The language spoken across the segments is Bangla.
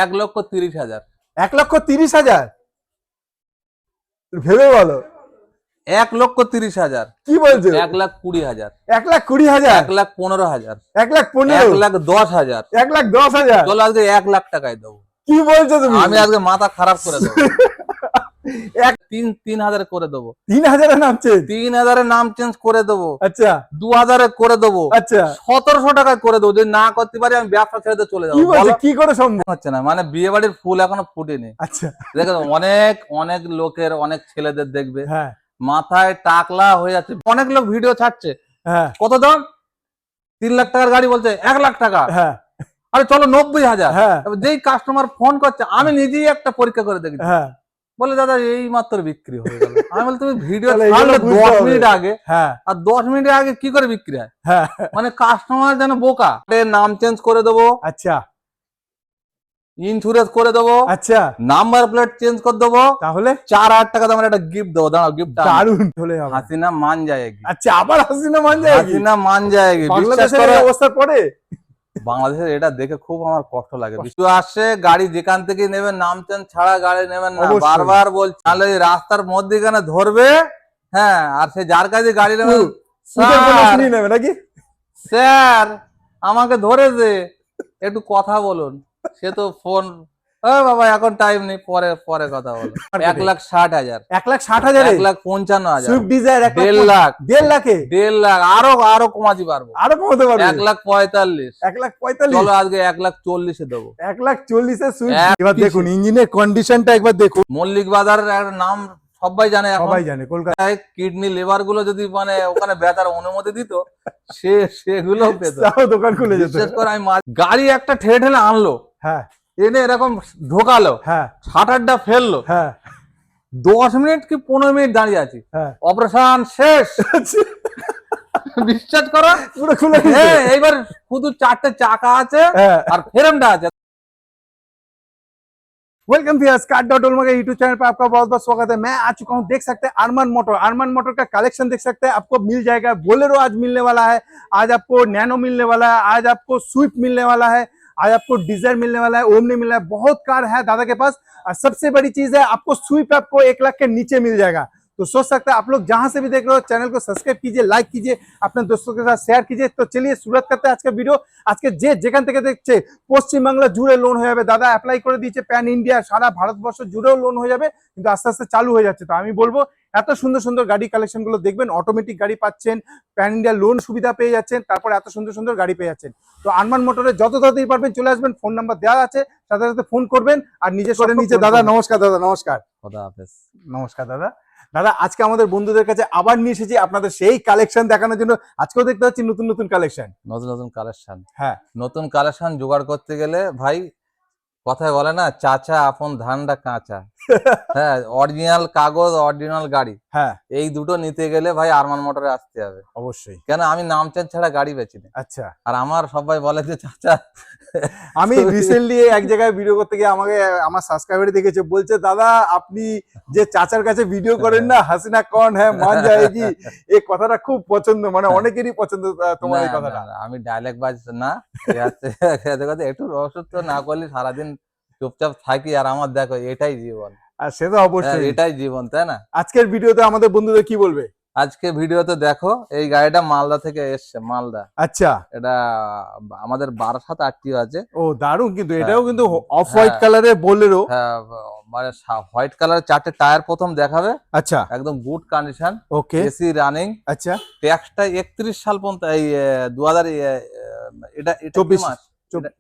1,30,000। 1,30,000 ভেবে বলো। 1,30,000 কি বলছো? 1,20,000, 1,20,000, 1,15,000, 1,15,000, 1,10,000। 1,10,000। চলো আজকে 1,00,000 টাকায় দেবো। কি বলছো তুমি? আমি আজকে মাথা খারাপ করে দেবো। 3,000 করে দেবো। 3,000 নাম চেঞ্জ? 3,000 নাম চেঞ্জ করে দেবো। আচ্ছা 2,000 করে দেবো। আচ্ছা 1,700 টাকায় করে দেবো। যদি না করতে পারি আমি ব্যবসা ছেড়ে দিয়ে চলে কি যাবো। বলছো? বলো কি করে সম্ভব? হচ্ছে না, মানে বিয়ে বাড়ির ফুল এখনো ফুটেনি। আচ্ছা দেখো অনেক অনেক লোকের, অনেক ছেলেদের দেখবে হ্যাঁ মাথায় টাকলা হয়ে যাচ্ছে। অনেক লোক ভিডিও ছাড়ছে, হ্যাঁ কত দাম? 3,00,000 টাকার গাড়ি বলছে 1,00,000 টাকা। হ্যাঁ আরে চলো 90,000। হ্যাঁ যেই কাস্টমার ফোন করছে, আমি নিজেই একটা পরীক্ষা করে দেখেছি, হ্যাঁ বলে দাদা এই মাত্র বিক্রি হয়ে গেল। আমি বলি তুমি ভিডিও তাহলে ছাড়লে এগুলো বুঝতে 10 হবে। মিনিট আগে, হ্যাঁ আর 10 মিনিট আগে কি করে বিক্রি হয়? হ্যাঁ মানে কাস্টমার যেন বোকা। নাম চেঞ্জ করে দেবো, আচ্ছা ইন্স্যুরেন্স করে দেবো, আচ্ছা নাম্বার প্লেট চেঞ্জ করে দেবো, তাহলে 4,000 টাকা দামের একটা গিফট দেবো। দাঁড়াও, গিফট দারুণ হলে হবে। হাসিনা মান যায়গি। আচ্ছা আবার হাসিনা মান যায়? হাসিনা মান যায়গি। বিশ্বাস বাংলাদেশের করো, এই অবস্থা পড়ে? বাংলাদেশের এটা দেখে খুব আমার কষ্ট লাগে। কিছু আসছে গাড়ি যেখান থেকে নেবেন নাম চেঞ্জ ছাড়া গাড়ি নেবেন না, অবশ্যই। বারবার বলছি। তাহলে এই রাস্তার মধ্যে এখানে ধরবে, হ্যাঁ, আর সে যার কাছে গাড়ি নেবেন, সুদের কোনো স্যার শুনি নেবে নাকি? স্যার আমাকে ধরেছে, একটু কথা বলুন। সে তো ফোন, ও বাবা এখন টাইম নেই, পরে পরে কথা বলো। 1,60,000, 1,60,000, 1,55,000, সুইফট ডিজায়ার 1,50,000, 1,50,000 লাখে? 1,50,000, আরো কমাতে পারবো। আরো কমাতে পারবে? 1,45,000। 1,45,000? চলো আজকে 1,40,000 দেবো। 1,40,000 সুইফট। এক এবার পিসে। দেখুন ইঞ্জিনের কন্ডিশনটা একবার দেখুন। মল্লিক বাজারের একটা নাম সবাই জানে এখন। সবাই জানে কলকাতা। কিডনি লিভার গুলো যদি মানে ওখানে ব্যথার অনুমতি দিত, সেগুলো পেত। তাও দোকান খুলে যেত। বিশেষ করে আমি গাড়ি একটা ঠেলে ঠেলে আনলো, হ্যাঁ এনে এরকম ঢোকালো, হ্যাঁ শাটারটা ফেললো, হ্যাঁ 10 মিনিট কি 15 মিনিট দাঁড়িয়ে আছি, হ্যাঁ অপারেশন শেষ। বিশ্বাস করো, পুরো খুলে হ্যাঁ, এইবার শুধু 4টে চাকা আছে হ্যাঁ। আর ফ্রেমটা আছে। वेलकम व्यूअर्स, कार.डोलमा के यूट्यूब चैनल पे आपका बहुत बहुत स्वागत है। मैं आ चुका हूं, देख सकते हैं अरमान मोटर का कलेक्शन देख सकते हैं। आपको मिल जाएगा बोलेरो आज मिलने वाला है, आज आपको नैनो मिलने वाला है, आज आपको स्विफ्ट मिलने वाला है, आज आपको डिजायर मिलने वाला है, ओमनी मिलने वाला है। बहुत कार है दादा के पास। और सबसे बड़ी चीज है, आपको स्विफ्ट आपको 1,00,000 के नीचे मिल जाएगा। तो सोच सकते हैं आप लोग जहां से भी देख रहे हो, चैनल को सब्सक्राइब कीजिए, लाइक कीजिए, अपने दोस्तों के साथ शेयर कीजिए। तो चलिए शुरुआत करते हैं आज का वीडियो। आज के যেখান থেকে দেখছে পশ্চিম বাংলা জুড়ে লোন হয়ে যাবে। দাদা অ্যাপ্লাই করে দিয়েছে প্যান ইন্ডিয়া, সারা ভারতবর্ষ জুড়েও লোন হয়ে যাবে, কিন্তু আস্তে আস্তে চালু হয়ে যাচ্ছে। তো আমি বলবো এত সুন্দর সুন্দর গাড়ি কালেকশন গুলো দেখবেন, অটোমেটিক গাড়ি পাচ্ছেন, প্যান ইন্ডিয়া লোন সুবিধা পেয়ে যাচ্ছেন, তারপর এত সুন্দর সুন্দর গাড়ি পেয়ে যাচ্ছেন। তো আরমান মোটরে যত তাড়াতাড়ি পারবেন চলে আসবেন, ফোন নাম্বার দেওয়া আছে, সাথে সাথে ফোন করবেন আর নিজে করে নিচে। দাদা নমস্কার। দাদা নমস্কার। খোদা হাফেজ। নমস্কার দাদা। দাদা আজকে আমাদের বন্ধুদের কাছে আবার নিয়ে এসেছি আপনাদের সেই কালেকশন দেখানোর জন্য। আজকেও দেখতে পাচ্ছি নতুন নতুন কালেকশন। নতুন নতুন কালেকশন, হ্যাঁ নতুন কালেকশন জোগাড় করতে গেলে ভাই, কথায় বলে না, চাচা আপন ধানটা কাঁচা। হ্যাঁ, অরিজিনাল কাগজ, অরিজিনাল গাড়ি, হ্যাঁ এই দুটো নিতে গেলে ভাই আরমান মোটরে আসতে হবে। অবশ্যই। কেন, আমি নাম চেঞ্জ ছাড়া গাড়ি বেচি না। আচ্ছা আর আমার সবাই বলে যে চাচা, আমি রিসেন্টলি এক জায়গায় ভিডিও করতে গিয়ে আমাকে আমার সাবস্ক্রাইবার দেখেছে, বলছে দাদা আপনি যে চাচার কাছে ভিডিও করেন না, হাসিনা কন হ্যাঁ মান যায়গি, এই কথাটা খুব পছন্দ, মানে অনেকেরই পছন্দ তোমার এই না, কথাটা। না, আমি ডায়লগ বাজ না, একটু অসুস্থ না করলে সারাদিন চুপচাপ থাকি। আর আমার দেখো এটাই জীবন, আর সে তো অবশ্যই এটাই জীবন, তাই না? আজকের ভিডিওতে আমাদের বন্ধুদের কি বলবে? আজকে ভিডিওতে দেখো এই গাড়িটা মালদা থেকে এসছে, মালদা। আচ্ছা এটা আমাদের 12/7 আরটিও আছে। ও দারুণ, কিন্তু এটাও কিন্তু অফ হোয়াইট কালারের বোলেরো। হ্যাঁ, মানে হোয়াইট কালার 4টে টায়ার প্রথম দেখাবে। আচ্ছা একদম গুড কন্ডিশন, ওকে এসি রানিং। আচ্ছা ট্যাক্সটা 31 সাল পর্যন্ত, এই 2000, এটা 24 মাস,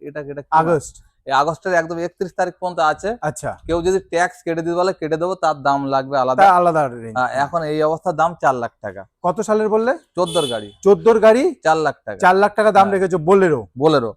এটা এটা আগস্ট, এই আগস্টের একদম 31 তারিখ পর্যন্ত আছে। আচ্ছা কেউ যদি ট্যাক্স কেটে দিতে বলে কেটে দেবো, তার দাম লাগবে আলাদা। তা আলাদা range। এখন এই অবস্থার দাম 4,00,000 টাকা। কত সালের বললে? 14 গাড়ি, 14 গাড়ি 4,00,000 টাকা। 4,00,000 টাকা দাম হ্যাঁ। রেখেছো বোলেরো। বোলেরো।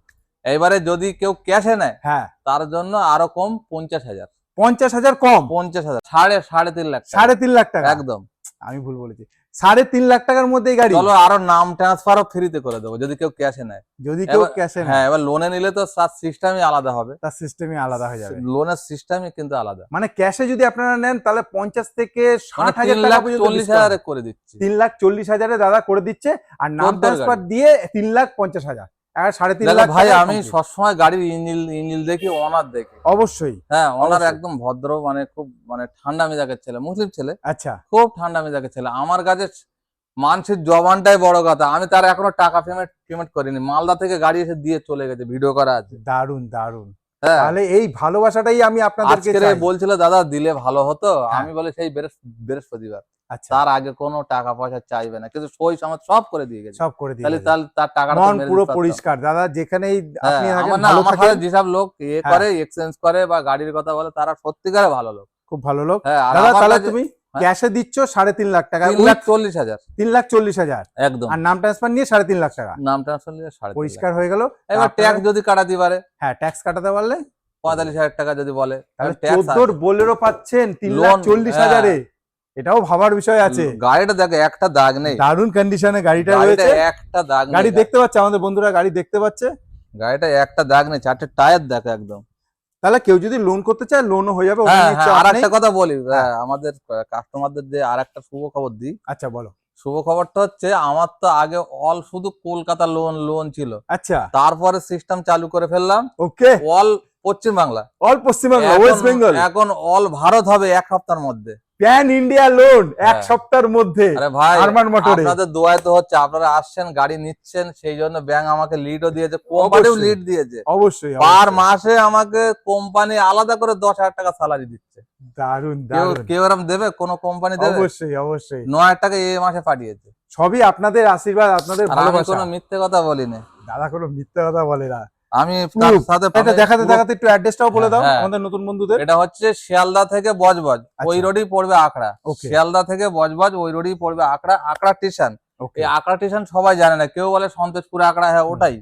এবারে যদি কেউ ক্যাশে নেয়, হ্যাঁ তার জন্য আরো কম, 50,000। 50,000 কম? 50,000, 3.5 লাখ টাকা। 3.5 লাখ টাকা একদম। আমি ভুল বলেছি, 3.5 লাখ টাকার মধ্যে গাড়ি। চলো আরো নাম ট্রান্সফারও ফ্রিতে করে দেবো যদি কেউ ক্যাশে নেয়। যদি কেউ এবার- ক্যাশে হ্যাঁ, এবার লোনে নিলে তো তার সিস্টেমই আলাদা হবে, তার সিস্টেমই আলাদা হয়ে যাবে। লোনের সিস্টেমই কিন্তু আলাদা। মানে ক্যাশে যদি আপনারা নেন তাহলে 50 থেকে মানে 60,000 টাকা পর্যন্ত 3,40,000 করে দিচ্ছি। 3,40,000 দাদা করে দিচ্ছে। আর নাম 14 ট্রান্সফার গাড়ি। দিয়ে 3,50,000 3.5 দেখো লাখ ভাই, টাকায় আমি complete। সবসময় গাড়ির ইঞ্জিন ইঞ্জিন দেখি, ওনার দেখি। অবশ্যই। হ্যাঁ, ওনার অবশ্যই। একদম ভদ্র, মানে খুব মানে ঠান্ডা মেজাজের ছেলে, মুসলিম ছেলে, আচ্ছা, খুব ঠান্ডা মেজাজের ছেলে। আমার কাছে মানুষের জবানটাই বড় কথা। আমি তার এখনো টাকা পেমেন্ট পেমেন্ট করিনি, মালদা থেকে গাড়ি এসে দিয়ে চলে গেছে, ভিডিও করা আছে। দারুন দারুন। হ্যাঁ, তাহলে এই ভালোবাসাটাই আমি আপনাদেরকে আজকের চাই। বলছিল দাদা দিলে ভালো হতো। হ্যাঁ। আমি বলে সেই বৃহস্পতিবার, আচ্ছা, তার আগে কোনো টাকা পয়সা চাইবে না, কিন্তু সই সমাজ সব করে দিয়ে গেছে। সব করে দিয়ে তাহলে গেছে। তাহলে তার টাকাটা তো মন মেরে পুরো দিতে পারতাম। পরিষ্কার দাদা, যেখানেই হ্যাঁ, আপনি থাকেন আমার না, ভালো আমার থাকেন। সাথে যেসব লোক হ্যাঁ। করে, এক্সচেঞ্জ করে বা গাড়ির কথা বলে, তারা সত্যিকারে ভালো লোক। খুব ভালো লোক। হ্যাঁ, আর দাদা আমার তাহলে কাছে তুমি হ্যাঁ, ক্যাশে দিচ্ছ 3.5 লাখ টাকা, 3,40,000 3,40,000, একদম। আর নাম ট্রান্সফার নিয়ে 3.5 লাখ টাকা নাম ট্রান্সফার নিয়ে 3.5 লাখ। পরিষ্কার হয়ে গেল। এবার ট্যাক্স যদি কাটাতে পারে, হ্যাঁ, ট্যাক্স কাটাতে পারলে 45,000 টাকা যদি বলে, তাহলে ট্যাক্স 14 বোলেরো পাচ্ছেন 3,40,000-এ। এটাও ভাবার বিষয় আছে। গাড়িটা দেখো, একটা দাগ নেই, দারুণ কন্ডিশনে গাড়িটা গাড়িটা রয়েছে। একটা দাগ নেই। গাড়ি দেখতে পাচ্ছে, আমাদের বন্ধুরা গাড়ি দেখতে পাচ্ছে। গাড়িটা একটা দাগ নেই, 4টে টায়ার দেখো একদম। তাহলে কেউ যদি লোন করতে চায় লোনও হয়ে যাবে, ওটা হ্যাঁ নিয়ে হ্যাঁ, চাপ আর নেই। একটা কথা বলি, হ্যাঁ। আমাদের কাস্টমারদের যে আর একটা শুভ খবর দিই। আচ্ছা বলো। শুভ খবরটা হচ্ছে, আমার তো আগে অল শুধু কলকাতা লোন লোন ছিল, আচ্ছা, তারপরে সিস্টেম চালু করে ফেললাম ওকে। অল পশ্চিম বাংলা। অল পশ্চিমবঙ্গ, ওয়েস্ট বেঙ্গল, এখন অল ভারত হবে 1 সপ্তাহের মধ্যে। প্যান ইন্ডিয়া লোন 1 হ্যাঁ। সপ্তাহের মধ্যে। আরে ভাই, আরমান মোটরে। আপনাদের দোয়ায় তো হচ্ছে, আপনারা আসছেন, গাড়ি নিচ্ছেন, সেই জন্য ব্যাংক আমাকে লিডও দিয়েছে, কোম্পানিও অবশ্যই। লিড দিয়েছে। অবশ্যই পার অবশ্যই। মাসে আমাকে কোম্পানি আলাদা করে 10,000 টাকা স্যালারি দিচ্ছে। দারুন কেউ দারুন। কেউ এরম দেবে? কোনো কোম্পানি দেবে? অবশ্যই অবশ্যই। 9,000 টাকা এই মাসে পাঠিয়েছে। সবই আপনাদের আশীর্বাদ, আপনাদের আর আমি ভালোবাসা। কোনো মিথ্যে কথা বলিনি। দাদা কোনো মিথ্যা কথা বলে না। আমি তার সাথে এটা দেখাতে পুরো- দেখাতে একটু অ্যাড্রেসটাও বলে দাও হ্যাঁ। আমাদের নতুন বন্ধুদের। এটা হচ্ছে শিয়ালদা থেকে বজবজ, ওই আচ্ছা। রোডই পড়বে আখড়া। ওকে। শিয়ালদা থেকে বজবজ, ওই রোডই পড়বে আখড়া। আখড়া স্টেশন, ওকে। এই আখড়া স্টেশন সবাই জানে না, কেউ বলে সন্তোষপুর আখড়া, হ্যাঁ ওটাই।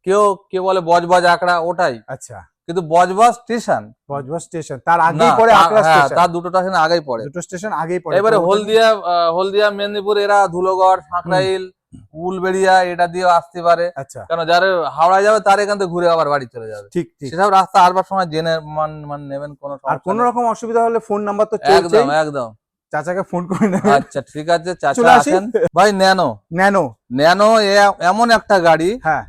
কেউ কেউ বলে বজবজ আখড়া, ওটাই। আচ্ছা, কিন্তু বজবজ স্টেশন বজবজ স্টেশন তার আগেই পড়ে আখড়া স্টেশন। তার দুটো স্টেশন আগেই পড়ে। দুটো স্টেশন আগেই পড়ে। এবারে তো হলদিয়া হলদিয়া মেদিনীপুর, এরা ধুলোগড়, সাঁকরাইল, উলবেড়িয়া এটা দিয়ে আসতে পারে। আচ্ছা, কেন যারা হাওড়ায় যাবে, তার এখান থেকে ঘুরে আবার বাড়ি চলে যাবে। ঠিক ঠিক। সেসব রাস্তা আসবার সময় জেনে মান নেবেন, কোনো আর সমস্যা কোন নেই। রকম অসুবিধা হলে ফোন নাম্বার তো চলছেই, একদম একদম। চাচাকে ফোন করে নেবেন। আচ্ছা ঠিক আছে, চাচা চলে আসি। আসেন। ভাই ন্যানো, ন্যানো। ন্যানো এমন একটা গাড়ি, হ্যাঁ,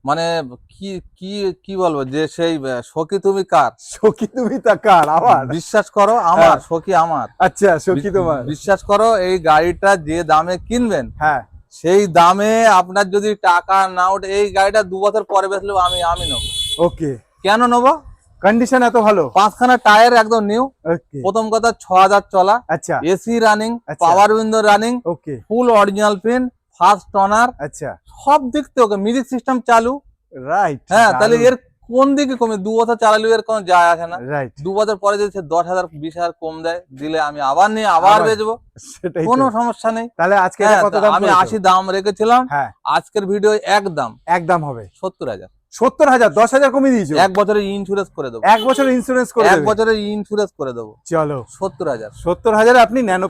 মানে কি কি কি বলবো, যে সেই সখী তুমি কার, সখী তুমি তাকার আবার। বিশ্বাস করো, আমার হ্যাঁ। সখী আমার। আচ্ছা, সখী তোমার। বিশ্বাস করো, এই গাড়িটা যে দামে কিনবেন, হ্যাঁ, সেই দামে আপনার যদি টাকা না ওঠে, এই গাড়িটা 2 বছর পরে বেচলেও আমি নেবো। ওকে। কেন নেবো? কন্ডিশন এত ভালো। 5খানা টায়ার একদম নিউ। ওকে। প্রথম কথা 6,000 চলা, আচ্ছা, এসি রানিং, আচ্ছা। Power window running, okay. Full original print, first owner, আচ্ছা, সব দিক থেকে মিউজিক সিস্টেম চালু। রাইট। হ্যাঁ, তাহলে এর কোন দিকে কমে? 2 বছর চালালেও এর কোনো যায় আসে না। রাইট, 2 বছর পরে যদি সে 10,000 20,000 কম দেয়, দিলে আমি আবার নিয়ে আবার আবার বেচবো, সেটাই তো। কোনো সমস্যা নেই। তাহলে আজকে হ্যাঁ, এটা কত দাম আমি করেছো? 80 দাম রেখেছিলাম, হ্যাঁ, আজকের ভিডিও একদম একদম হবে 70,000। 70,000, 10,000 কমিয়ে দিয়েছো। 1 বছরের ইন্স্যুরেন্স করে দেবো। 1 বছর ইন্স্যুরেন্স করে 1 দেবে। বছরের ইন্স্যুরেন্স করে দেবো। চলো, 70,000। 70,000 আপনি ন্যানো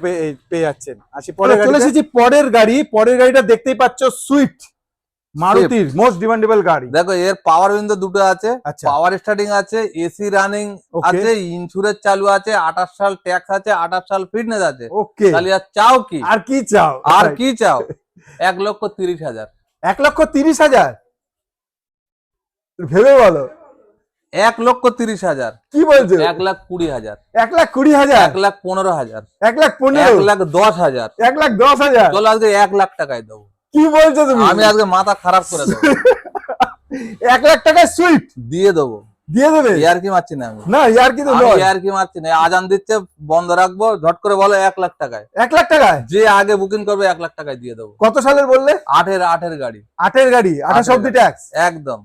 পেয়ে যাচ্ছেন। আসি পরে চলে চলে এসেছি পরের গাড়ি। পরের গাড়িটা দেখতেই পাচ্ছ, সুইফট, মারুতির মোস্ট ডিমান্ডেবল গাড়ি। দেখো, এর পাওয়ার উইন্ডো দুটো আছে, আচ্ছা, পাওয়ার স্টার্টিং আছে, এসি রানিং ওকে। আছে, ইন্স্যুরেন্স চালু আছে, 28 সাল ট্যাক্স আছে, 28 সাল ফিটনেস আছে। ওকে। তাহলে আর চাও কি? আর কি চাও? আর কি চাও? 1,30,000। 1,30,000 ভেবে বলো। 1,30,000। কি বলছো? 1,20,000। 1,20,000, 1,15,000। 1,15,000, 1,10,000। 1,10,000। চলো আজকে 1 লাখ টাকায় দেবো। কি বলছো তুমি? আমি আজকে মাথা খারাপ করে দেবো। 1 লাখ টাকায় সুইফট দিয়ে দেবো। দিয়ে দেবে? ইয়ার কি মারছি না আমি। না, ইয়ার কি তো আমি নয়। ইয়ার কি মারছি না। আজান দিচ্ছে, বন্ধ রাখবো, ঝট করে বলো 1 লাখ টাকায়। 1 লাখ টাকায় যে আগে বুকিং করবে 1 লাখ টাকায় দিয়ে দেবো। কত সালের বললে? 8 গাড়ি। 8 গাড়ি, 28 অব্দি ট্যাক্স। একদম।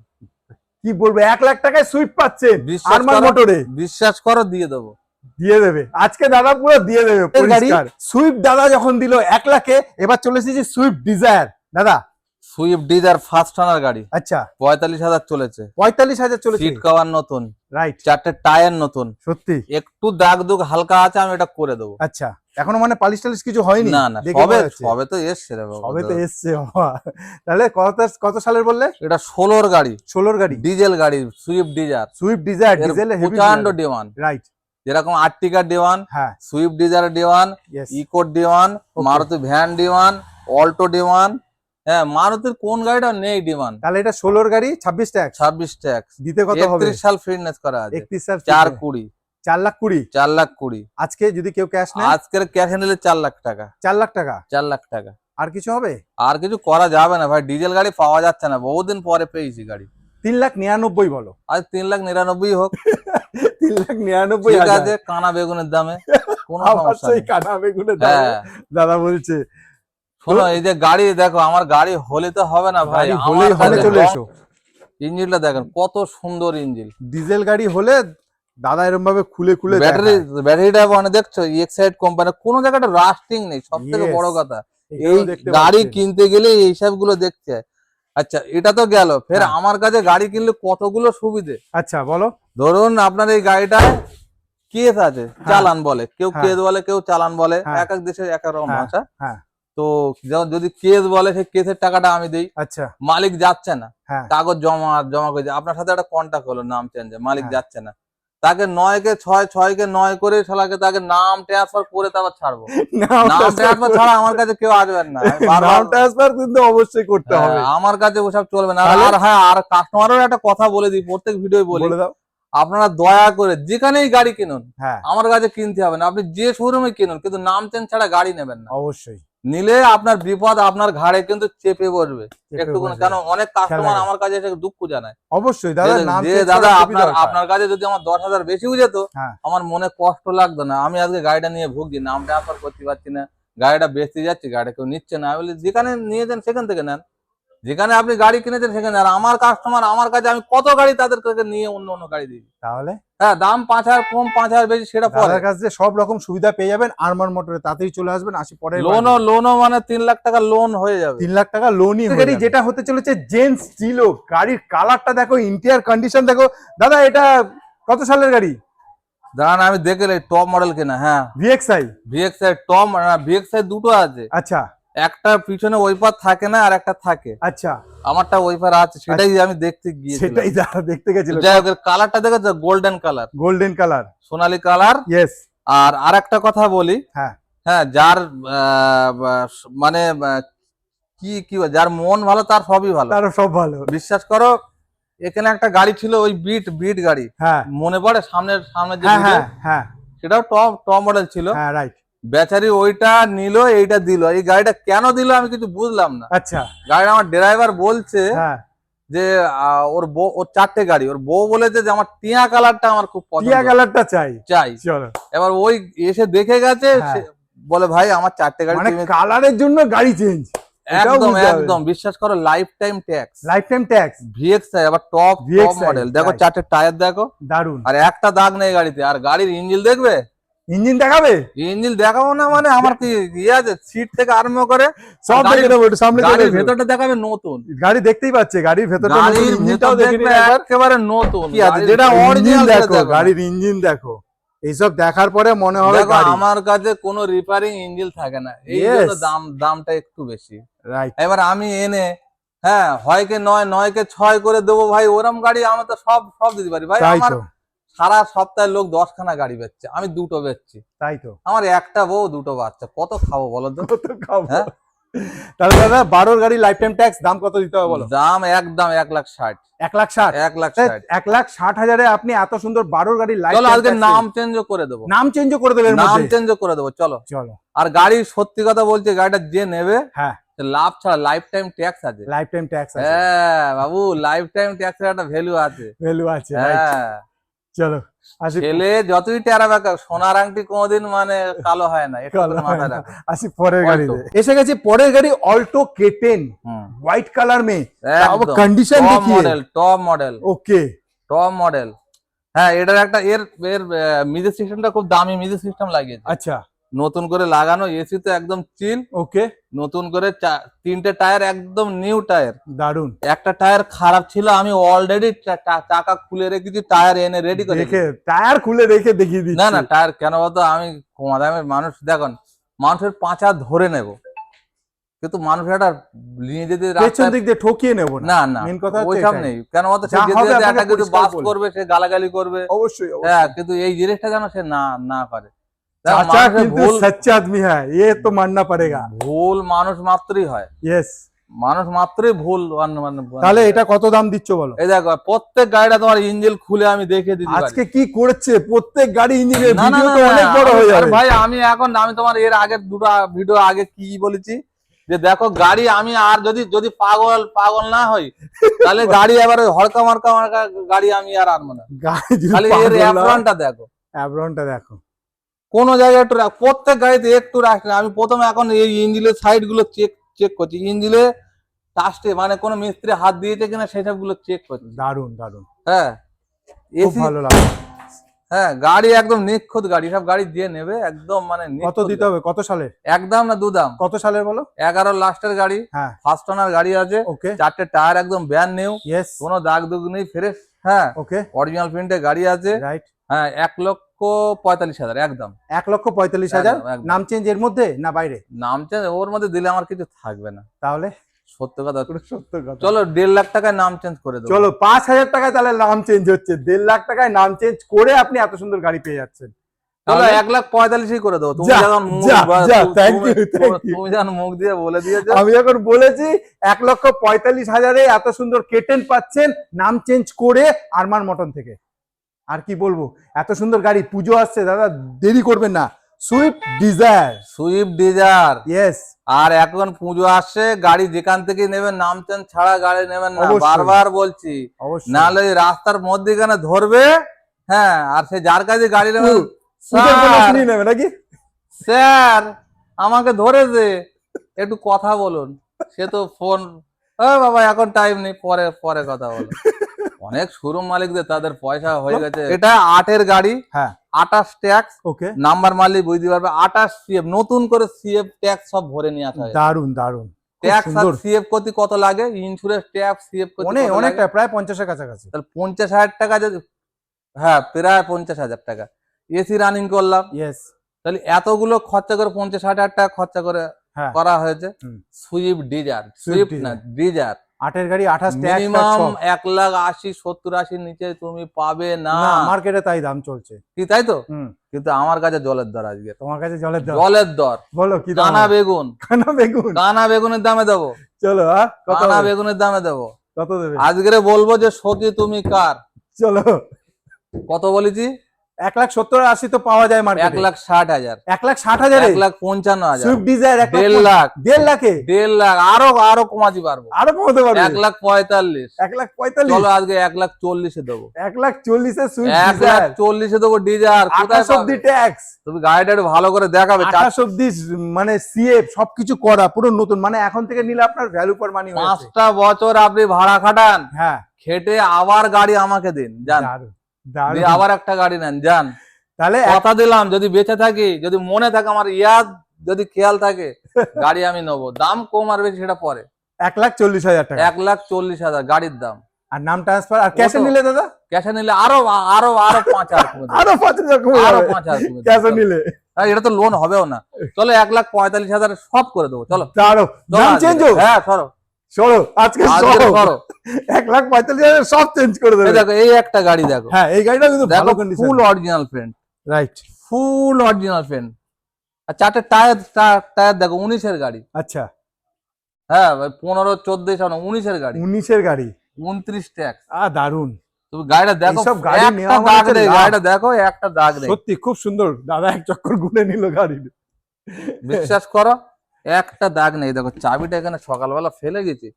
কি বলবো, 1 লাখ টাকায় সুইফট পাচ্ছেন বিশ্বাস আরমান করো, মোটরে। বিশ্বাস করো, দিয়ে দেবো। দিয়ে দেবে আজকে দাদা, পুরো দিয়ে দেবে পরিষ্কার। সুইফট দাদা যখন দিল 1 লাখে, এবার চলে এসেছি সুইফট ডিজায়ার দাদা। সুইফট ডিজায়ার ফার্স্ট ওনার গাড়ি, আচ্ছা, 45,000 চলেছে। 45,000 চলেছে। সিট কভার নতুন, রাইট, 4টে টায়ার নতুন, সত্যি। একটু দাগ দুগ হালকা আছে, আমি এটা করে দেবো। আচ্ছা, এখনো মানে পালিশ টালিশ কিছু হয়নি? না না, দেখে সবে বোঝা যাচ্ছে। সবে তো এসছে রে বাবা। সবে তো এসছে বাবা। তাহলে কত সালের বললে? এটা 16 গাড়ি, 16 গাড়ি, ডিজেল গাড়ি, সুইফট ডিজায়ার। সুইফট ডিজায়ার, এর ডিজেল হেভি প্রচন্ড ডিমান্ড। রাইট, যেরকম আর্টিকা ডিওয়ান, হ্যাঁ, সুইফট ডিজায়ার ডিওয়ান, ইয়েস। ইকো ডিওয়ান, মারুতি ভ্যান ডিওয়ান, অল্টো ডিওয়ান, হ্যাঁ মারুতির কোন গাড়িটা নেই ডিমান্ড। তাহলে এটা 16 গাড়ি 26 ট্যাক্স 26 ট্যাক্স, দিতে কত হবে? 31 সাল ফিটনেস করা আছে, 31 সাল 420, 4,20,000 4,20,000। আজকে যদি কেউ ক্যাশ নেয় আজকের ক্যাশে নিলে 4 লাখ টাকা, 4 লাখ টাকা। 4 লাখ টাকা। আর কিছু হবে? আর কিছু করা যাবে না ভাই, ডিজেল গাড়ি পাওয়া যাচ্ছে না, বহুদিন পরে পেয়েছি গাড়ি। 3,99,000 বলো। আজ 3,99,000 হোক, 3,99,000 ঠিক আছে, কানা বেগুনের দামে কোনো আবার সমস্যা সেই নেই। কানা বেগুনের দাম হ্যাঁ দাদা বলছে। শোনো, এই যে গাড়ি দেখো, আমার গাড়ি হলে তো হবে না ভাই, গাড়ি আমার হলেই হলে কাছে চলে এসো। ইঞ্জিনটা দেখেন কত সুন্দর ইঞ্জিন। ডিজেল গাড়ি হলে দাদা এরকম ভাবে খুলে খুলে ব্যাটারি, দেখায়। ব্যাটারিটা মানে দেখছো এক্সাইড কোম্পানি, কোনো জায়গাটা রাস্টিং নেই, সব থেকে Yes, বড় কথা। এখানেও এই দেখতে গাড়ি পাচ্ছেন। কিনতে গেলে এইসব গুলো দেখতে হয়। আচ্ছা এটা তো গেল, ফের হ্যাঁ। আমার কাছে গাড়ি কিনলে কতগুলো সুবিধে। আচ্ছা বলো। ধরুন আপনার এই গাড়িটায় কেস আছে, চালান বলে, কেউ হ্যাঁ। কেস বলে, কেউ চালান বলে, হ্যাঁ। এক এক দেশে এক এক রকম হ্যাঁ। ভাষা। হ্যাঁ। তো যদি কেস বলে, সেই কেসের টাকাটা আমি দেই, আচ্ছা। মালিক যাচ্ছে না, হ্যাঁ। কাগজ জমা জমা করেছে, আপনার সাথে একটা কন্ট্যাক্ট হলো, নাম চেঞ্জ, মালিক হ্যাঁ। যাচ্ছে না, তাকে 9 কে 6, 6 কে 9 করে শালাকে তাকে নাম ট্রান্সফার করে তারপর ছাড়বো। নাম ট্রান্সফার ছাড়া আমার কাছে কেউ আসবেন না, আমি বারবার- নাম ট্রান্সফার কিন্তু অবশ্যই করতে হবে। হ্যাঁ, আমার কাছে ওসব চলবে না। তাহলে? আর হ্যাঁ, আর কাস্টমারের একটা কথা বলে দিই, প্রত্যেক ভিডিও বলি, বলে দাও। আপনারা দয়া করে যেখানেই গাড়ি কিনুন, হ্যাঁ আমার কাছে কিনতে হবে না, আপনি যে শোরুমে কিনুন, কিন্তু নাম চেঞ্জ ছাড়া গাড়ি নেবেন না। অবশ্যই। নিলে আপনার বিপদ আপনার ঘাড়ে কিন্তু চেপে বসবে একটু, বসবে। কেন অনেক কাস্টমার লাগে। আমার কাছে এসে দুঃখ জানায় অবশ্যই দাদা, যে- নাম যে change দাদা করা খুবই আপনার দরকার। আপনার কাছে যদি আমার 10,000 বেশিও যেত, হ্যাঁ। আমার মনে কষ্ট লাগতো না, আমি আজকে গাড়িটা নিয়ে ভুগছি, নাম ট্রান্সফার করতে পারছি না, গাড়িটা বেচতে যাচ্ছি, গাড়িটা কেউ নিচ্ছে না। আমি বলি যেখানে নিয়েছেন সেখান থেকে নেন, যেখানে আপনি গাড়ি কিনেছেন সেখানে। আর আমার কাস্টমার আমার কাছে, আমি কত গাড়ি তাদের কাছে নিয়ে অন্য অন্য গাড়ি দিই। তাহলে হ্যাঁ, দাম 5,000 কম, 5,000 বেশি, সেটা পরে। দাদার কাছে সব রকম সুবিধা পেয়ে যাবেন আরমান মোটরে, তাড়াতাড়ি চলে আসবেন। আসি পরে লোনও মানে 3 লাখ টাকা লোন হয়ে যাবে। 3 লাখ টাকা লোনই গাড়ি, যেটা হতে চলেছে জেন্টস স্টিলো। গাড়ির কালারটা দেখো, ইন্টেরিয়র কন্ডিশন দেখো। দাদা এটা কত সালের গাড়ি? দাঁড়ান আমি দেখে টপ মডেল কিনা। হ্যাঁ, ভিএক্সআই। ভিএক্সআই টপ, ভিএক্সআই দুটো আছে, আচ্ছা একটা পিছনে ওয়াইপার থাকে না, আর একটা থাকে। আচ্ছা, আমারটা ওয়াইপার আছে, সেটাই আমি দেখতে গিয়েছিলাম। সেটাই দাদা দেখতে গেছিল। যাই হোক, কালারটা দেখেছো, গোল্ডেন কালার, গোল্ডেন কালার, সোনালী কালার। ইয়েস। আর আরেকটা কথা বলি, হ্যাঁ হ্যাঁ, যার মানে কি যার মন ভালো তার সবই ভালো, তারও সব ভালো। বিশ্বাস করো। এখানে একটা গাড়ি ছিল, ওই বিট গাড়ি, হ্যাঁ মনে পড়ে সামনের যে হ্যাঁ video? হ্যাঁ হ্যাঁ সেটাও টপ মডেল ছিল। হ্যাঁ রাইট। বেচারি ওইটা নিল, এইটা দিল। এই গাড়িটা কেন দিল আমি কিছু বুঝলাম না। আচ্ছা। গাড়িটা আমার ড্রাইভার বলছে হ্যাঁ, যে ওর বউ, ওর 4টে গাড়ি, ওর বউ বলেছে যে আমার টিয়া কালারটা আমার খুব টিয়া পছন্দ, কালারটা চাই। চাই। চলো, এবার ওই এসে দেখে গেছে, হ্যাঁ। সে বলে ভাই আমার 4টে গাড়ি মানে তুমি কালারের জন্য গাড়ি চেঞ্জ। একদম একদম বিশ্বাস করো, life time tax, life time tax. VXI, আবার টপ VXI, মডেল। দেখো right. 4টে টায়ার দেখো, দারুন। আর একটা দাগ নেই গাড়িতে। আর গাড়ির ইঞ্জিন দেখবে, ইঞ্জিন দেখাবে? ইঞ্জিন দেখাবো না মানে আমার কি ইয়ে আছে, সিট থেকে আরম্ভ করে সব গাড়ির- দেখে নেবো, একটু সামনে চলে গাড়ির এসো। ভেতরটা দেখাবে নতুন, গাড়ি দেখতেই পাচ্ছে, গাড়ির ভেতরটা নতুন, গাড়ির ইঞ্জিনটাও ভেতর দেখে দেখবে নিন একবার। একেবারে নতুন। কি আছে গাড়ির যেটা ইঞ্জিন অরিজিনাল দেখো, দেখো না। গাড়ির ইঞ্জিন দেখো। এইসব দেখার পরে মনে হবে দেখো, গাড়ি। আমার কাছে কোনো রিপেয়ারিং ইঞ্জিন থাকে না, এই Yes. জন্য দামটা একটু বেশি। রাইট। এবার আমি এনে, হ্যাঁ, হয় কে 9, 9 কে 6 করে দেবো ভাই, ওরম গাড়ি আমি তো সব দিতে পারি ভাই। তাই আমার তো, সারা সপ্তাহে লোক 10খানা গাড়ি বেচছে, আমি 2টো বেচছি। তাই তো। আমার একটা বউ 2টো বাচ্চা, কত খাবো বলো তো? কত খাবো? হ্যাঁ? তাহলে দাদা 12 গাড়ি লাইফ টাইম ট্যাক্স দাম কত দিতে হবে বলো? দাম একদম 1,60,000, 1,60,000। 1,60,000। 1,60,000 আপনি এত সুন্দর 12 গাড়ি লাইফ চলো আজকে নাম চেঞ্জও করে দেবো, নাম চেঞ্জ করে দেবেন নাম মধ্যে। চেঞ্জও করে দেবো, চলো। চলো। আর গাড়ি সত্যি কথা বলছে, গাড়িটা যে নেবে, হ্যাঁ, সে লাভ ছাড়া লাইফ টাইম ট্যাক্স আছে। লাইফ টাইম ট্যাক্স আছে, হ্যাঁ বাবু, লাইফ টাইম ট্যাক্সের একটা ভ্যালু আছে। ভ্যালু আছে। right. হ্যাঁ, চলো আসি, ছেলে যতই টেরা বেকা, সোনার আংটি কোনোদিন মানে কালো হয় না, একটু কালো হয় মাথায় না। রাখো। আসি পরের Alto। গাড়িতে। এসে গেছে পরের গাড়ি, অল্টো K10 হুম, হোয়াইট কালার মে। একদম कंडीशन টপ देखिए। মডেল, টপ মডেল, ওকে, টপ মডেল। হ্যাঁ, এটার একটা এর মিউজিক সিস্টেমটা খুব দামি মিউজিক সিস্টেম লাগিয়েছে, আচ্ছা, নতুন করে লাগানো। এসি তো একদম চিল, ওকে, নতুন করে 3টে টায়ার একদম নিউ টায়ার। দারুন। একটা টায়ার খারাপ ছিল, আমি অলরেডি চাকা খুলে রেখেছি, টায়ার এনে রেডি করে দেখে টায়ার খুলে রেখে দেখিয়ে দিচ্ছি। না না, টায়ার কেন বলতো, আমি কমা দামের মানুষ, দেখুন মানুষের পাঁচা ধরে নেব, কিন্তু মানুষ একটা নিয়ে যেতে পেছন রাস্তায়, দিক দিয়ে ঠকিয়ে নেবো না না, মেন কথা হচ্ছে ওইসব এটাই। নেই। কেন বলতো, সে যা যেতে হবে যেতে আপনাকে একটা কিছু পরিষ্কার বাস বলবো। করবে, সে গালাগালি করবে। অবশ্যই হ্যাঁ, অবশ্যই। কিন্তু এই জিনিসটা যেন সে না করে। দেখো, চাচা মানুষের কিন্তু ভুল সচ্চা আদমি হ্যায়, ये तो मानना पड़ेगा। ভুল মানুষ মাত্রই হয়। यस। মানুষ মাত্রই ভুল তাহলে এটা কত দাম দিচ্ছ বলো? এই দেখো প্রত্যেক গাড়িটা তোমার ইঞ্জিন খুলে আমি দেখিয়ে দিচ্ছি আজকে কি করেছে প্রত্যেক গাড়ি ইঞ্জিনের না না ভিডিও না তো অনেক বড় হয়ে আরে যাবে ভাই আমি তোমার এর আগের দুটো ভিডিও আগে কি বলেছি যে দেখো গাড়ি আমি আর যদি পাগল না হই তাহলে গাড়ি এবার ওই হড়কা মার্কা গাড়ি আমি আর আনবো না। গাড়ি যদি খালি এর পাগল না হয়, অ্যাপ্রনটা দেখো, অ্যাভরনটা দেখো। কোন জায়গায় একটু প্রত্যেক গাড়িতে একটু রাখি না। আমি প্রথমে এখন এই ইঞ্জিনের সাইড গুলো চেক করছি, ইঞ্জিনে টাস্টে মানে কোন মিস্ত্রি হাত দিয়েছে কিনা সেসব গুলো চেক করছি। দারুন দারুন, হ্যাঁ খুব এসি, ভালো লাগে। হ্যাঁ গাড়ি একদম নিখুঁত গাড়ি, সব গাড়ি দিয়ে নেবে একদম মানে কত নিখুঁত দিতে হবে, কত সালের? একদম না দুদাম। কত সালের বলো? 11 লাস্টের গাড়ি, হ্যাঁ ফার্স্ট ওনার গাড়ি আছে, ওকে, 4টে টায়ার একদম ব্যান্ড নিউ, ইয়েস কোনো দাগ দুগ নেই, ফ্রেশ। হ্যাঁ ওকে অরিজিনাল প্রিন্টে গাড়ি আছে। রাইট। হ্যাঁ 1,45,000 একদম। 1,45,000 একদম, একদম। নাম চেঞ্জ এর মধ্যে না বাইরে? নামছে ওর মধ্যে দিলে আমার কিছু থাকবে না, তাহলে সত্য কথা। সত্য কথা। চলো 1.5 লাখ টাকায় নাম চেঞ্জ করে দেবো। চলো 5,000 টাকায় তাহলে নাম চেঞ্জ হচ্ছে, 1.5 লাখ টাকায় নাম চেঞ্জ করে আপনি এত সুন্দর গাড়ি পেয়ে যাচ্ছেন। চলো তাহলে 1,45,000 করে দেবো। তুমি যা, যখন মুখ যা, বা- যা, তু- thank তুমি- you, thank you. তুমি যখন মুখ দিয়ে বলে দিয়েছো, আমি এখন বলেছি 1,45,000 এত সুন্দর কেটেন পাচ্ছেন নাম চেঞ্জ করে আরমান মটন থেকে। আর কি বলবো, এত সুন্দর গাড়ি, পুজো আসছে দাদা, দেরি করবেন না। Swift Dzire, Swift Dzire. Yes, আর এখন পুজো আসছে, গাড়ি যেখান থেকে নেবেন নাম চেঞ্জ ছাড়া গাড়ি নেবেন না, অবশ্যই। বারবার বলছি। অবশ্যই। নাহলে ওই রাস্তার মধ্যেখানে ধরবে, হ্যাঁ, আর সে যার কাছে গাড়ি নেবেন, সুদের কোনো স্যার শুনিয়ে নেবে নাকি? স্যার আমাকে ধরেছে একটু কথা বলুন, সে তো ফোন, ও বাবা এখন টাইম নেই, পরে পরে কথা বলো। অনেক শোরুম মালিকদের তাদের পয়সা হয়ে গেছে। এটা 8-এর গাড়ি, হ্যাঁ 28 ট্যাক্স, ওকে, নাম্বার মারলে বুঝতে পারবে। 28 সিএফ, নতুন করে সিএফ ট্যাক্স সব ভরে নিয়ে আসা হয়। দারুন দারুন, খুব ট্যাক্স আর সুন্দর। সিএফ করতে কত লাগে, ইন্স্যুরেন্স ট্যাক্স সিএফ করতে অনেক কত লাগে? অনেকটা, প্রায় 50-এর কাছাকাছি। তাহলে 50,000 টাকা যদি, হ্যাঁ প্রায় 50,000 টাকা এসি রানিং করলাম, ইয়েস, তাহলে এতগুলো খরচা করে 50,000 টাকা খরচা করে হ্যাঁ করা হয়েছে। হুম। সুইফট ডিজায়ার, সুইফট সুইফট না ডিজায়ার, 8-এর গাড়ি 28 ট্যাক্স মিনিমাম 1,80,70,80 নিচে তুমি পাবে না। না, মার্কেটে তাই দাম চলছে। কি তাই তো? হুম, কিন্তু আমার কাছে জলের দর আজকে, তোমার কাছে জলের দাম? জলের দর। বলো কি দাম? কানা বেগুন, কানা বেগুন, কানা বেগুনের দামে দেবো, চলো আর কত কানা হবে? বেগুনের দামে দেবো। কত দেবে? আজকে বলবো যে সখী তুমি কার। চলো, কত বলেছি? 1,70,80 তো পাওয়া যায় মার্কেটে। 1,60,000, 1,60,000 1,55,000, সুইফট ডিজায়ার 1.5 লাখ, 1.5 লাখে 1.5 লাখ, আরো কমাতে পারবো, আরো কমাতে পারবে? 1,45,000। 1,45,000, চলো আজকে 1,40,000 দেবো, 1,40,000 সুইফট ডিজায়ার, 1,40,000 দেবো ডিজায়ার। কোথায় 28 অব্দি পাবে? ট্যাক্স, তুমি গাড়িটা একটু ভালো করে দেখাবে। 28 অব্দি মানে সিএফ সবকিছু করা পুরো নতুন, মানে এখন থেকে নিলে আপনার ভ্যালু ফর মানি হয়েছে। 5টা বছর আপনি ভাড়া খাটান, হ্যাঁ খেটে আবার গাড়ি আমাকে দিন, যান, দারুন দারুন। দিয়ে আবার একটা গাড়ি নেন, যান। তাহলে কথা দিলাম যদি বেঁচে থাকি, যদি মনে থাকে, আমার ইয়াদ যদি খেয়াল থাকে, গাড়ি আমি নেবো। দাম কম আর বেশি সেটা পরে। 1,40,000 টাকা 1,40,000 গাড়ির দাম। আর নাম ট্রান্সফার, আর ক্যাশে কত? নিলে দাদা ক্যাশে নিলে আরো আরো আরো 5,000 কমে দেবো। আরো 5,000 কমে আরো যাবে 5,000 কমে দেবো। ক্যাশে নিলে। আর এটা তো লোন হবেও না। চলো 1,45,000 সব করে দেবো। চলো দাঁড়ো, চলো নাম আজকে। চেঞ্জ হোক। হ্যাঁ সরো, সরো আজকে আজকে সরো। সরো। 1,45,000 সব চেঞ্জ করে এই দেবে। দেখো এই একটা গাড়ি দেখো, হ্যাঁ এই গাড়িটা কিন্তু দেখো ভালো condition, full original friend, right. Full original friend. আর 4টে টায়ার, টায়ার দেখো 19-এর গাড়ি। আচ্ছা হ্যাঁ 15, 14, 19-এর গাড়ি, 19-এর গাড়ি, 29 ট্যাক্স। দারুন। তুমি গাড়িটা দেখো, এইসব গাড়ি একটা নেওয়া মানে দাগ হচ্ছে নেই, লাভ। গাড়িটা দেখো একটা দাগ নেই। সত্যি খুব সুন্দর, দাদা এক চক্কর গুনে নিল গাড়ি। বিশ্বাস করো একটা দাগ নেই। দেখো চাবিটা এখানে সকালবেলা ফেলে গেছি,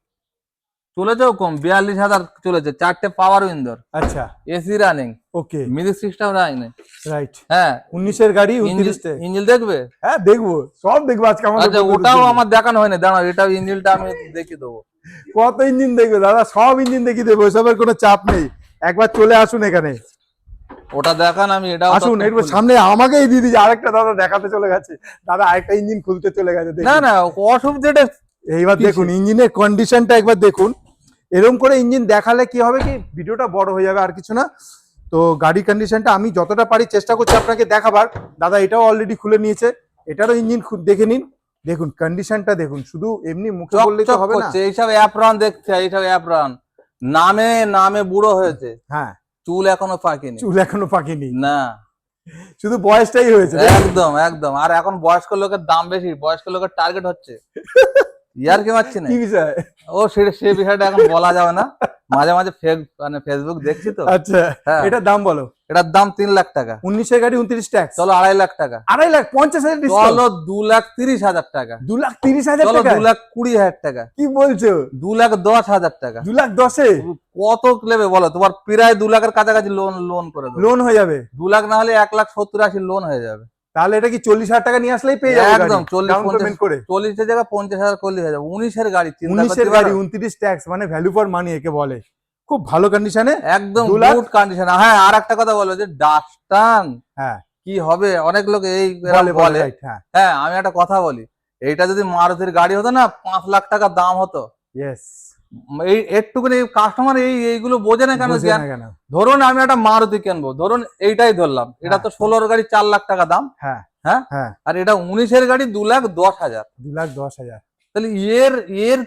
চলেছেও কম, 42,000 চলেছে। 4টে পাওয়ার উইন্ডোর, আচ্ছা এসি রানিং, ওকে মিউজিক সিস্টেম রানিং। রাইট। হ্যাঁ 19-এর গাড়ি 29-তে। ইঞ্জিন দেখবে? হ্যাঁ দেখবো, সব দেখবো আজকে আমাদের আচ্ছা বন্ধুদের ওটাও জন্য। আমার দেখানো হয়নি, দাঁড়াও এটাও ইঞ্জিনটা আমি দেখিয়ে দেবো। কত ইঞ্জিন দেখবে দাদা, সব ইঞ্জিন দেখিয়ে দেবো, ওসবের কোনো চাপ নেই। একবার চলে আসুন এখানে, ওটা দেখান, আমি এটাও আসুন তথ্য একবার খুলি। সামনে আমাকেই দিয়ে দিয়েছে, আরেকটা দাদা দেখাতে চলে গেছে। দাদা আরেকটা ইঞ্জিন খুলতে চলে গেছে, দেখুন। না না অসুবিধাটা এইবার দেখুন ইঞ্জিনের কন্ডিশনটা একবার দেখুন। এরকম করে ইঞ্জিন দেখালে কি হবে, কি ভিডিওটা বড় হয়ে যাবে, আর কিছু না। তো গাড়ির কন্ডিশনটা আমি যতটা পারি চেষ্টা করছি আপনাকে দেখাবার। দাদা এটাও অলরেডি খুলে নিয়েছে, এটারও ইঞ্জিন দেখে নিন। দেখুন কন্ডিশনটা দেখুন, শুধু এমনি মুখে বললেই তো চকচক হবে না। করছে। এইসব অ্যাপ্রন দেখছে, এইসব অ্যাপ্রন নামে নামে বুড়ো হয়েছে, হ্যাঁ চুল এখনো পাকেনি। চুল এখনো পাকেনি, না শুধু বয়সটাই হয়েছে। একদম একদম। আর এখন বয়স্ক লোকের দাম বেশি, বয়স্ক লোকের টার্গেট হচ্ছে। ইয়ার কি মারছি না কি বিষয়? ও সে বিষয়টা এখন বলা যাবে না, মাঝে মাঝে ফেসবুক দেখছি তো। আচ্ছা, হ্যাঁ। এটার দাম বলো। এটার দাম 3 লাখ টাকা। 19-এর গাড়ি 29 ট্যাক্স, চলো 2.5 লাখ টাকা। 2.5 লাখ 50,000 ডিসকাউন্ট, চলো 2,30,000 টাকা। 2,30,000 চলো টাকা? 2,20,000 টাকা। কি বলছো? 2,10,000 টাকা। 2,10,000-এ কত নেবে বলো? তোমার প্রায় 2 লাখের কাছাকাছি লোন করে দেবো। লোন হয়ে যাবে? 2 লাখ না হলে 1,70,80 লোন হয়ে যাবে। তাহলে এটা কি 40,000 টাকা নিয়ে আসলেই পেয়ে যাবে? একদম 40-50 করে 40 এর জায়গায় 50,000 করলে হয়ে যাবে। 19-এর গাড়ি, চিন্তা 19-এর করতে গাড়ি পারো? 29 ট্যাক্স, মানে ভ্যালু ফর মানি একে বলে। খুব ভালো কন্ডিশনে। একদম 2 লাখ? Good condition. হ্যাঁ, আর একটা কথা বলবো যে ডাস্টান হ্যাঁ, কি হবে, অনেক লোক এই বলে বলে। রাইট। হ্যাঁ, হ্যাঁ, আমি একটা কথা বলি, এইটা যদি মারুতির গাড়ি হতো না 5 লাখ টাকা দাম হতো। ইয়েস। এই একটুখানি কাস্টমার এইগুলো বোঝে না কেন? বুঝে না কেন? ধরুন আমি একটা মারুতি কিনবো, ধরুন এইটাই ধরলাম, এটা তো 16-র গাড়ি 4 লাখ টাকা দাম। হ্যাঁ হ্যাঁ, হ্যাঁ, আর এটা 19-এর গাড়ি 2,10,000। 2,10,000। তাহলে এর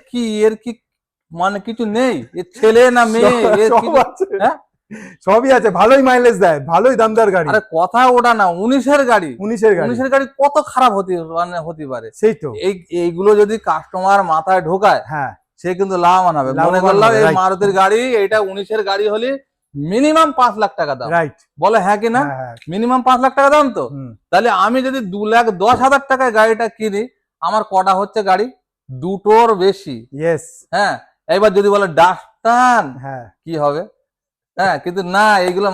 কি মানে কিছু নেই? এর ছেলে না মেয়ে? এর সব কিছু আছে, হ্যাঁ, সবই আছে, ভালোই মাইলেজ দেয়, ভালোই দামদার গাড়ি। আরে কথা ওটা না, 19-এর গাড়ি। 19-এর গাড়ি, 19-এর গাড়ি কত খারাপ হতে পারে? সেই তো। এইগুলো যদি কাস্টমার মাথায় ঢোকায়, হ্যাঁ, সে কিন্তু লাভবান হবে। মনে লাভবান করলাম হবে, এই right. মারুতির গাড়ি, এটা 19-এর গাড়ি হলে মিনিমাম 5 লাখ টাকা দাম। রাইট। বলে হ্যাঁ কি না? হ্যাঁ হ্যাঁ, মিনিমাম 5 লাখ টাকা দাম তো। হুম, তাহলে আমি যদি 2,10,000 টাকায় গাড়িটা কিনি, আমার কটা হচ্ছে গাড়ি? দুটোর বেশি। ইয়েস। হ্যাঁ, এবার যদি বলে ডাস্টান হ্যাঁ, কি হবে? হ্যাঁ, কিন্তু না, এইগুলো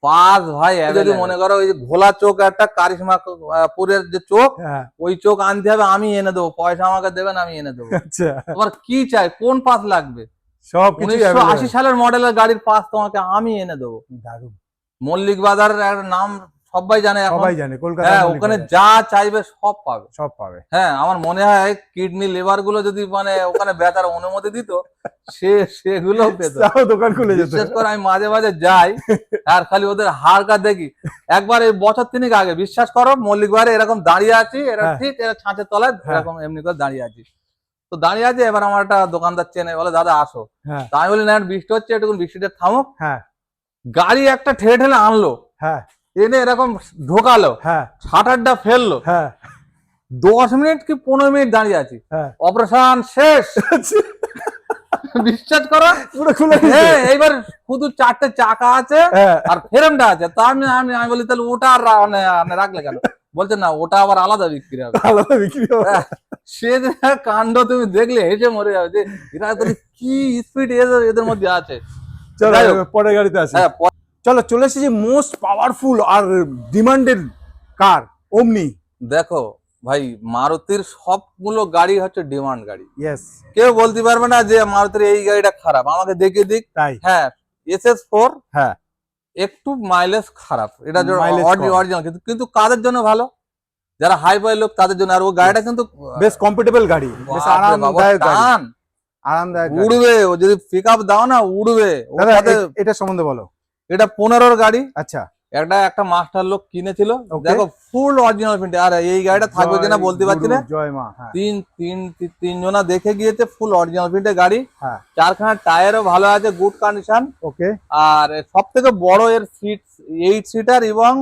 পাঁচ ভাই। যদি মনে করো ওই যে ঘোলা চোখ, একটা কারিশমা পুরের যে চোখ, হ্যাঁ, ওই চোখ আনতে হবে, আমি এনে দেবো, পয়সা আমাকে দেবেন, আমি এনে দেবো। আচ্ছা, তোমার কি চাই? কোন পাস লাগবে? সব কিছু 1980 সালের মডেলের গাড়ির পাস তোমাকে আমি এনে দেবো। দারুণ। মল্লিক বাজারের একটা নাম সবাই জানে এখন। সবাই জানে কলকাতা। হ্যাঁ, ওখানে যা চাইবে সব পাবে। সব পাবে। হ্যাঁ, আমার মনে হয় কিডনি লিভার গুলো যদি মানে ওখানে বেচার অনুমতি দিত, সেগুলো পেত। তাও দোকান খুলে যেত। বিশেষ করে আমি মাঝে মাঝে যাই আর খালি ওদের হাড়কা দেখি। একবার এই বছর 3 আগে, বিশ্বাস করো, মল্লিক বাজারে এরকম দাঁড়িয়ে আছি, এরা হ্যাঁ। ঠিক এরা ছাঁচের তলায় হ্যাঁ। এরকম এমনি করে দাঁড়িয়ে আছি। তো দাঁড়িয়ে আছে, এবার আমার একটা দোকানদার চেনে, বলে দাদা আসো। হ্যাঁ তা আমি বলি না, বৃষ্টি হচ্ছে, একটু বৃষ্টিটা থামুক। হ্যাঁ গাড়ি একটা ঠেলে আনলো, হ্যাঁ এনে এরকম ঢোকালো, হ্যাঁ শাটারটা ফেললো। হ্যাঁ 10 মিনিট কি 15 মিনিট দাঁড়িয়ে আছি, হ্যাঁ, অপারেশন শেষ। বিশ্বাস করো, পুরো খুলে হ্যাঁ, এইবার শুধু 4টে চাকা আছে হ্যাঁ, আর ফ্রেমটা আছে। তা আমি বলি তাহলে ওটা আর রাখলে কেন? বলছে না, ওটা আবার আলাদা বিক্রি হবে। আলাদা বিক্রি হবে। হ্যাঁ, সে যে কাণ্ড তুমি দেখলে হেসে মরে যাবে যে এরা তাহলে কি স্পিড এদের মধ্যে আছে। চলো যাই হোক। এবার পরের গাড়িতে আসি। হ্যাঁ, চলো চলে এসেছি মোস্ট পাওয়ারফুল আর ডিমান্ডেড কার, ওমনি। দেখো ভাই, মারুতির সবগুলো গাড়ি হচ্ছে ডিমান্ড গাড়ি। ইয়েস, কেউ বলতে পারবে না যে মারুতির এই গাড়িটা খারাপ, আমাকে দেখিয়ে দিক। তাই। হ্যাঁ, SS4 হ্যাঁ, একটু মাইলেজ খারাপ, এটা Mileage কম। অরিজিনাল, কিন্তু কাদের জন্য ভালো? যারা হাই ফাই লোক তাদের জন্য। আর ও গাড়িটা কিন্তু বেশ কমফোর্টেবল গাড়ি, বেশ বাপরে বাবা, আরামদায়ক গাড়ি, টান, আরামদায়ক গাড়ি। উড়বে। ও যদি পিক আপ দাও না, উড়বে। ওর দাদা সাথে এটা সম্বন্ধে বলো। এটা 15-র গাড়ি। আচ্ছা, একটা মাস্টার লোক কিনেছিল। Okay. দেখো ফুল অরিজিনাল প্রিন্ট। আর এই গাড়িটা থাকবে কিনা বলতে পারছি না। জয় মা। হ্যাঁ তিনজনা দেখে গিয়েছে, ফুল অরিজিনাল প্রিন্টের গাড়ি। হ্যাঁ, 4খানা টায়ারও ভালো আছে, গুড কন্ডিশন। ওকে। আর সব থেকে বড় এর সিট 8 সিটার এবং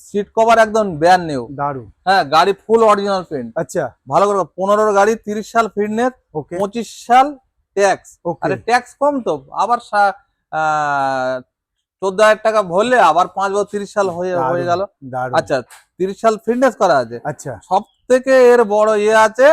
সিট কভার একদম ব্যান নিউ। দারুণ। হ্যাঁ, গাড়ি ফুল অরিজিনাল প্রিন্ট। আচ্ছা, ভালো করে 15-র গাড়ি, 30 সাল ফিটনেস, ওকে 25 সাল ট্যাক্স। ওকে। আরে ট্যাক্স কম তো, আবার 14,000 টাকা ভরলে আবার 5 বছর 30 সাল হয়ে গেল। দারুণ। আচ্ছা, 30 সাল ফিটনেস করা আছে। আচ্ছা, সব থেকে এর বড় আছে,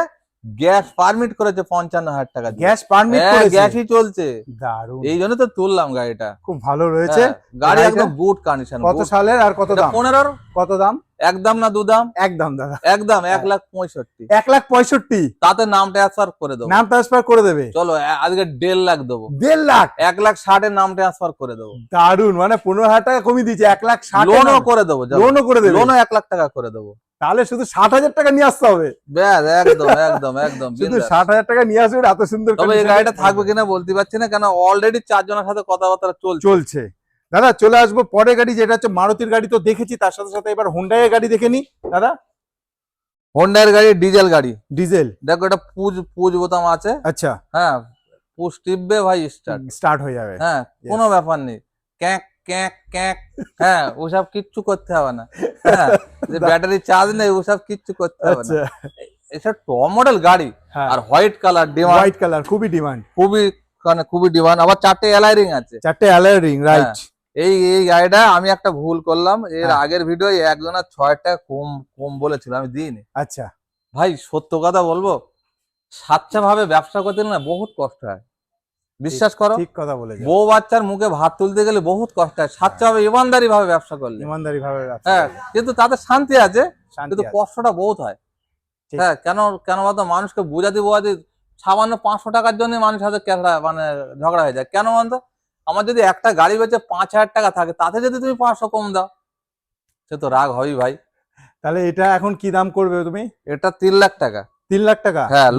গ্যাস পারমিট করেছে 55,000 টাকা দিয়ে। গ্যাস পারমিট হ্যাঁ, করেছে? গ্যাসই চলছে। দারুণ, এই জন্য তো তুললাম গাড়িটা। খুব ভালো রয়েছে। হ্যাঁ, গাড়ি গাড়িটা একদম গুড কন্ডিশন। কত সালের আর কত দাম? 15-র। কত দাম? একদম না দুদাম? একদম দাদা, একদম 1,65,000। 1,65,000। তাতে নাম ট্রান্সফার করে দেবো। নাম ট্রান্সফার করে দেবে? চলো আজকে 1.5 লাখ দেবো। 1.5 লাখ? 1,60,000 নাম ট্রান্সফার করে দেবো। দারুণ, মানে 15,000 টাকা কমিয়ে দিয়েছে, 1,60,000 লোনও করে দেবো। লোনও করে দেবে? লোনও 1 লাখ টাকা করে দেবো। তাহলে শুধু 60,000 টাকা নিয়ে আসতে হবে। ব্যাস, একদম একদম একদম শুধু বিন্দাস। 60,000 টাকা নিয়ে আসবে, এত সুন্দর তবে এই condition-এ গাড়িটা থাকবে কিনা বলতে পারছি না, কেন অলরেডি 4 জনের সাথে কথাবার্তা চলছে। চলছে। দাদা চলে আসবো পরে গাড়ি, যেটা হচ্ছে মারুতির গাড়ি তো দেখেছি, তার সাথে সাথে এবার হোন্ডাই এর গাড়ি দেখে নি। দাদা, হোন্ডার গাড়ি, ডিজেল গাড়ি। ডিজেল। দেখো, এটা পুজ বোতাম আছে। আচ্ছা, হ্যাঁ, পুশ টিপবে ভাই, স্টার্ট হয়ে যাবে। হ্যাঁ, কোনো ব্যাপার নেই। ক্যাক ক্যাক ক্যাক। হ্যাঁ, ওসব কিচ্ছু করতে হবে না। হ্যাঁ, যে ব্যাটারি চার্জ নেই, ওসব কিচ্ছু করতে হবে না। আচ্ছা, এটা টপ মডেল গাড়ি হ্যাঁ আর white colour demand, white colour খুবই ডিমান্ড, খুবই ডিমান্ড। আবার 4টে অ্যালয় রিং আছে। 4টে অ্যালয় রিং, রাইট। এই গাড়িটা আমি একটা ভুল করলাম, এর হ্যাঁ। আগের ভিডিও একজনের 6 টাকা কম কম বলেছিল, আমি দিইনি। আচ্ছা ভাই সত্য কথা বলবো, স্বাচ্ছা ভাবে ব্যবসা করতে গেলে না বহুত কষ্ট হয়, বিশ্বাস করো। ঠিক কথা বলেছো, বউ বাচ্চার মুখে ভাত তুলতে গেলে বহুত কষ্ট হয়, স্বাচ্ছা ভাবে ইমানদারি ভাবে ব্যবসা করলে। ইমানদারি ভাবে ব্যবসা হ্যাঁ, করলে কিন্তু তাতে শান্তি আছে, শান্তি কিন্তু আছে। কষ্টটা বহুত হয়। ঠিক। হ্যাঁ, কেন বলতো, মানুষকে বোঝাতে সামান্য 500 টাকার জন্য মানুষ হাতে ঝগড়া হয়ে যায়। কেন বলতো, আমার যদি একটা গাড়ি বেচে 5000 টাকা থাকে, তাতে যদি তুমি 500 কম দাও, সে তো রাগ হবেই ভাই। তাহলে এটা এখন কি দাম করবে তুমি? এটা 3 লাখ টাকা। 3 লাখ টাকা? হ্যাঁ,